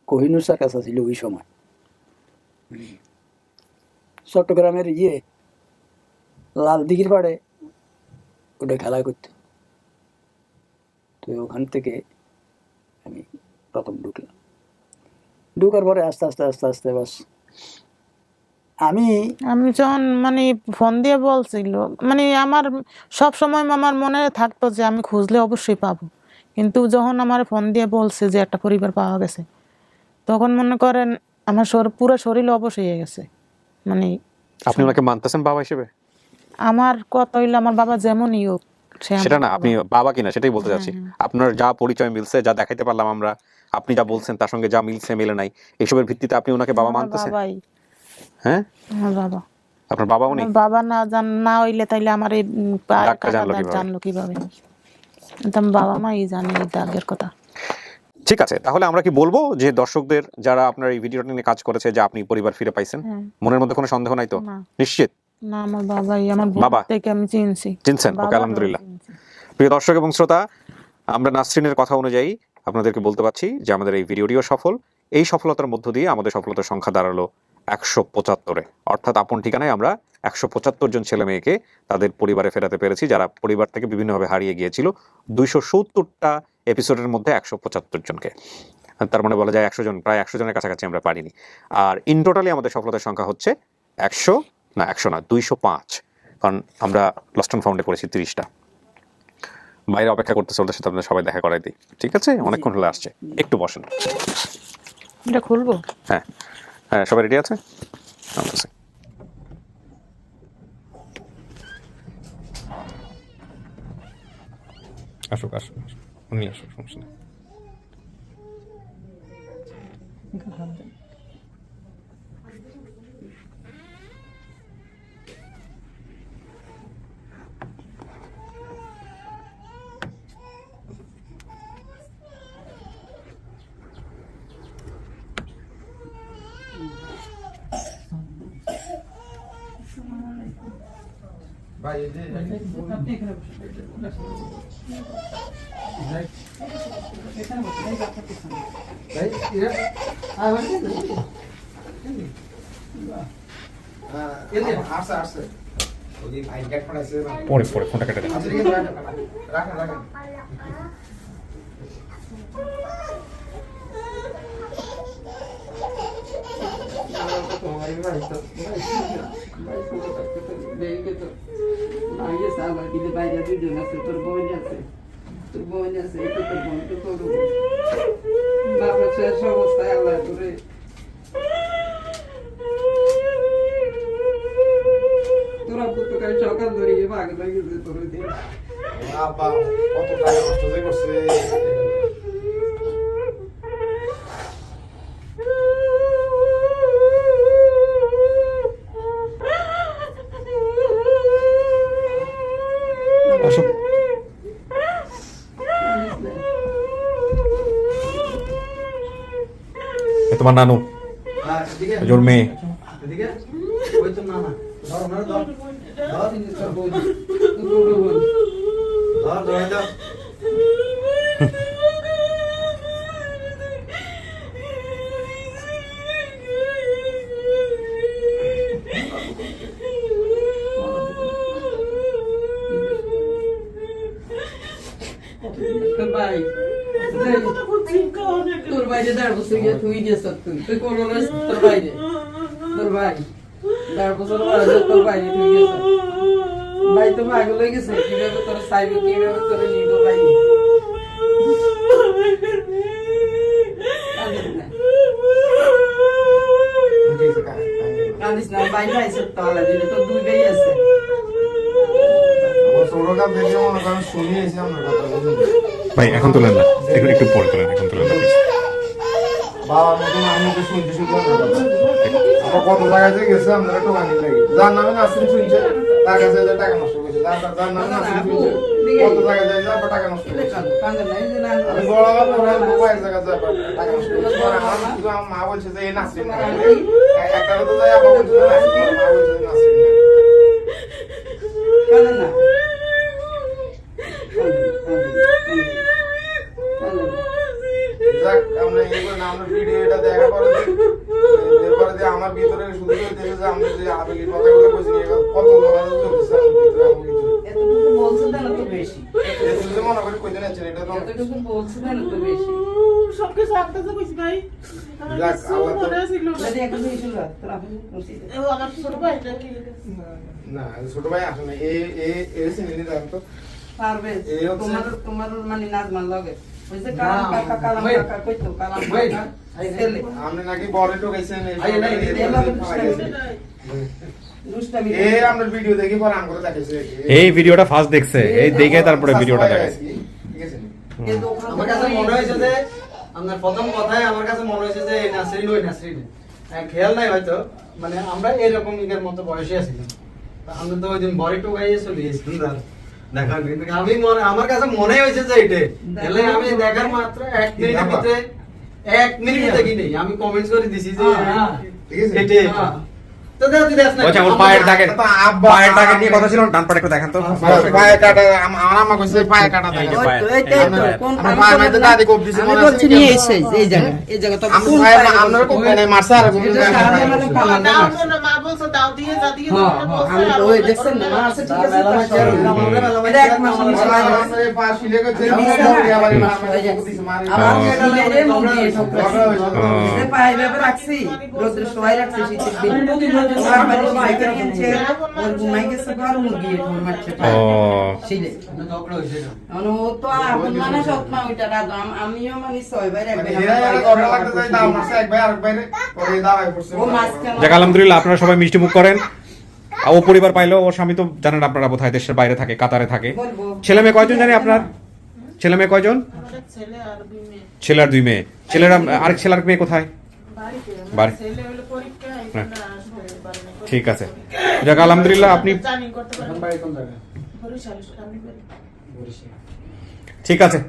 কোহিনুর সার্কাস ছিল ওই সময়। চট্টগ্রামের লাল দিঘির পাড়ে ওটা খেলা করতে। তো ওখান থেকে আমি প্রথম ঢুকলাম, ঢুকার পরে আস্তে আস্তে আস্তে আস্তে বাস আমি আমি যখন মানে ফোন দিয়ে বলছিল, মানে আমার সব সময় আমার মনে থাকতো যে আমি খুঁজলে অবশ্যই পাবো, কিন্তু যখন আমার ফোন দিয়ে বলছে যে একটা পরিবার পাওয়া গেছে, তখন মনে করেন আমার পুরো শরীর অবশ হয়ে গেছে। মানে আপনি ওনাকে মানতেছেন বাবা হিসেবে? আমার কথা হইলো আমার বাবা যেমনই হোক, সে আমার সেটা না, বাবা। আপনি বাবা কিনা সেটাই বলতে চাচ্ছি। আপনার যা পরিচয় মিলছে, যা দেখাইতে পারলাম আমরা, আপনি যা বলছেন তার সঙ্গে যা মিলছে মেলে নাই, এইসবের ভিত্তিতে আপনি ওনাকে বাবা আমার মানতেছেন? বাবাই, হ্যাঁ, আমার বাবা। আপনার বাবা উনি? আমার বাবা না হইলে তাইলে আমার এই পায়ের ডাক্তার কাটা জানলো দাগ কিভাবে? জানলো কিভাবে? তো আমার বাবা মাই জানে এই দাগের কথা। ঠিক আছে, তাহলে আমরা কি বলবো যে দর্শকদের যারা আপনার এই ভিডিওটা নিয়ে কাজ করেছে যে আপনি পরিবার ফিরে পাইছেন? হ্যাঁ। মনের মধ্যে কোনো সন্দেহ নাই তো? না। নিশ্চিত না, আমার বাবাই, আমার বাবা? বাবা থেকে আমি চিনছি। চিনছেন? ওকে, বাবা আলহামদুলিল্লাহ। চিনছি। প্রিয় দর্শক এবং শ্রোতা, আমরা নাসরিনের কথা অনুযায়ী আপনাদেরকে বলতে পারছি যে আমাদের এই ভিডিওটিও সফল। এই সফলতার মধ্য দিয়ে আমাদের সফলতার সংখ্যা দাঁড়ালো 175-এ, অর্থাৎ আপন ঠিকানায় আমরা 175 জন ছেলে মেয়েকে তাদের পরিবারে ফেরাতে পেরেছি, যারা পরিবার থেকে বিভিন্নভাবে হারিয়ে গিয়েছিল। 270টা এপিসোডের মধ্যে 175 জনকে, তার মানে বলা যায় 100 জন, প্রায় 100 জনের কাছাকাছি আমরা পারিনি। আর ইন টোটালি আমাদের সফলতার সংখ্যা হচ্ছে 205, কারণ আমরা লস্ট অ্যান্ড ফাউন্ডে করেছি 30টা। বাইরে অপেক্ষা করতেছে, ওদের সাথে আপনাদের সবাই দেখা করাই দিই, ঠিক আছে? অনেকক্ষণ হলে আসছে, একটু বসেন। এটা খুলবো? হ্যাঁ হ্যাঁ, সবাই রেডি আছে? আচ্ছা, আসুক আসুক, উনি আসুক, সমস্যা নেই। ভাই এই যে আপনি এখানে বসে এখানে বসে এই আপনার পিছনে। ভাই এরা আমার কি এদিকে আসছে আসছে ওই ভাই গেট পড়াইছে না। পরে পরে ফোনটা কেটে দেন। আচ্ছা ঠিক আছে, রাখেন রাখেন। তোর বোন আছে, একটু তোর বোন তো করবো। বাবার শেষ অবস্থায় আল্লাহ করে তোরা পুত্রকার সকাল ধরে ভাগ লাগিয়েছে তোর দিন। আব্বা কত টাকা নষ্ট হয়ে করছে। আসুক। এ তোমার নানু, এদিকে ওর মেয়ে। এদিকে ওই তো মামা ধর ধর ধর তোর বোন, তোর বোন। ধর ধর ধর। তোর ভাই তোর বাইরে দেড় বছর গিয়ে তুই গেছ, তুই কোন তোর বাইরে, তোর ভাই দেড় বছর বয়সে তোর বাইরে তুই গেছ। ভাই তো পাগল হয়ে গেছে, কিভাবে তোর চাইবে, কিভাবে তোর নিব ভাই। কান্দিস না, ভাই ভাইছে তো আল্লাহ দিলে তোর দুই ভাই আছে। আমার ছোটকাল থেকে মনে করেন শুনিয়ে এসে আমরা কথা বুঝুন। ভাই এখন তোলেন না, একটু পরে তোলেন, এখন তোলেন না please। বাবার মতন আমি ওকে শুনতে শুনতে আমরা কথা। আমরা কত জায়গায় থেকে গেছে আমরা একটু গানি লাগি। যার নামে নাসরিন শুনছে তার কাছে যে টাকা নষ্ট করেছে, যার নামে নাসরিন শুনছে কত জায়গায় যায় যাবার টাকা নষ্ট করেছে। আমি বড় হওয়ার পরে মোবাইল জায়গা যায় টাকা নষ্ট করেছে। পরে আমার মা বলছে যে এই নাসরিন না। একটা তো যায় আবার বলছে যে নাসরিন, মা বলছে যে নাসরিন না। কাঁদে না, যাক আমরা এইবার আমরা ভিডিওটা দেখা পরে এরপরে যে আমার ভিতরে শুধু দেখে যে আমরা যে আবেগের কথাগুলো কইছি কত লোক চলতেছে আমার ভিতরে। এতটুকু বলছে না না তো বেশি যদি মনে করি কই দিন আছে এটা তো এতটুকু বলছি না তো বেশি সবকিছু আপনার কাছে কইছি ভাই আমার যাক, কিছু আল্লাহ তো- মনে ছিল না। যদি একটা জিনিস হলো তোর আপনি বলছি ও আমার ছোট ভাই নাকি না ছোট ভাই আসে না এ সিনেনি দাম তো পারবে এই হচ্ছে- তোমার মানে নাজমান লাগে ওই যে কালাম না, কাকা কালাম wait. কাকা কইতো কালাম Wait. কাকা ছেলে আপনি নাকি বড় ঢুকাইছেন এই আই, নাই, দুষ্টামি এ আমরা ভিডিও দেখি পরে আম করে দেখাইছে এই ভিডিওটা ফার্স্ট দেখছে, এই দেখে তারপরে ভিডিওটা দেখায়। ঠিক আছে আমার কাছে মনে হয়েছে যে আপনার প্রথম কথায় আমার কাছে মনে হয়েছে যে এই নাসরিন ওই নাসরিন খেয়াল নাই হয়তো মানে আমরা এরকম ইগের মতো বয়সে আছিলাম তা আমরা তো ওই দিন বড়ি টোকাইয়ে চলে গেছিলাম দেখা কিন্তু আমি আমার কাছে মনে হয়েছে যে এটা তাহলে আমি দেখার মাত্র 1 মিনিটের ভিতরে 1 মিনিট দেখি নেই আমি কমেন্টস করে দিছি যে ঠিক আছে এটাই তো দাও তুই দেখ না আচ্ছা, ওর পায়ের দাগে তো আব্বা- পায়ের দাগে নিয়ে কথা ছিল, ডান পাটা একটু দেখান তো। পায়ে কাটা আমার আম্মা কইছে পায়ে কাটা এই যে থাকে পায়ে- আমার পায়ে মধ্যে দাদি কোপ দিছে আমি বলছি নিয়ে এসে এই জায়গা তো আমি পায়ে আপনার কোপ নাই মারছে আর কোন এটা সাহায্য মানে পালা না দাও তো না, মা বলছে দাও দিয়ে যা দিয়ে হ্যাঁ দাও, হ্যাঁ বলছে, আমি আর ওই বলছে, দেখছেন না আছে ঠিক আছে মেলা মাছ আর এটা এক মাস আমি চালাই না। আমার পা শিলে গেছে আমার ছেলেরে মুরগি ঠোকরাছি পায়ে ভেবে রাখছি রোদ্রে শোয়াই রাখছি শীতের দিন আমার বাড়ি সাইকেল কিনছে ওর ঘুমাই গেছে ঘর মুরগি ঠোর মারছে ও ছিলে ঝগড়া হয়েছে না মানে ও তো আপন মানে সৎ মা ওইটা রাগ আমিও মানে 6 বার একবার ও মাঝখানে যাক, আলহামদুলিল্লাহ আপনারা সবাই মিষ্টি মুখ করেন। আর ও পরিবার পাইলো, ওর স্বামী তো জানেন আপনারা বোধহয় দেশের বাইরে থাকে, কাতারে থাকে। বলবো ছেলে মেয়ে কয়জন জানি আপনার? ছেলে মেয়ে কয়জন? আমার এক ছেলে আর 2 মেয়ে ছেলে আর 2 মেয়ে। ছেলের আরেক ছেলের মেয়ে কোথায়? বাড়িতে। আমার বাড়ি। ছেলে হলো পরীক্ষা হ্যাঁ। এখানে আসবে বাড়ি। ঠিক আছে, যাক আলহামদুলিল্লাহ আপনি জানি করতে এখন পারেন বাড়ি কোন জায়গায় বরিশাল আমি বলি। বরিশাল ঠিক আছে।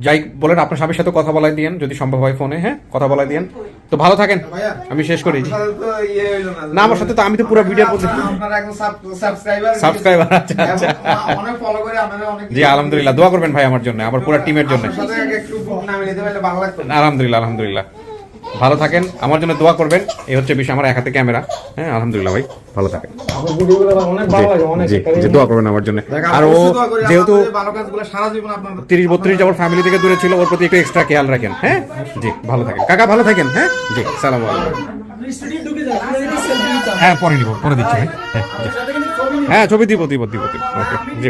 যাই বলেন, আপনার স্বামীর সাথে কথা বলাই দিয়েন যদি সম্ভব হয় ফোনে, হ্যাঁ কথা বলাই দিয়েন। তো ভালো থাকেন, আমি শেষ করি। না আমার সাথে তো আমি তো পুরো ভিডিওর মধ্যে সাবস্ক্রাইবার। আচ্ছা আচ্ছা, অনেক ফলো করে আপনারা অনেক জি আলহামদুলিল্লাহ, দোয়া করবেন ভাই আমার জন্য, আমার পুরো টিমের জন্য। আপনার সাথে একটু বুক নামিয়ে দিতে পারলে ভালো লাগতো আলহামদুলিল্লাহ আলহামদুলিল্লাহ, ভালো থাকেন, আমার জন্য দোয়া করবেন। এই হচ্ছে বিষয়, আমার এক হাতে ক্যামেরা। হ্যাঁ আলহামদুলিল্লাহ ভাই, ভালো থাকেন। আপনার ভিডিওগুলো অনেক ভালো লাগে অনেক জি জি, দোয়া করবেন আমার জন্য। আর ও যেহেতু ভালো কাজগুলো সারা জীবন আপনার 30-32 যাওয়ার ফ্যামিলি থেকে দূরে ছিল, ওর প্রতি একটু এক্সট্রা খেয়াল রাখেন। হ্যাঁ জি, ভালো থাকেন কাকা, ভালো থাকেন। হ্যাঁ জি, সালাম আলাইকুম। আপনি স্টুডিও ঢুকে যান, আপনি যদি সেলফি নিতে হ্যাঁ পরে নিব, পরে দিচ্ছি ভাই। হ্যাঁ জি। হ্যাঁ ছবি দিব। ওকে জি।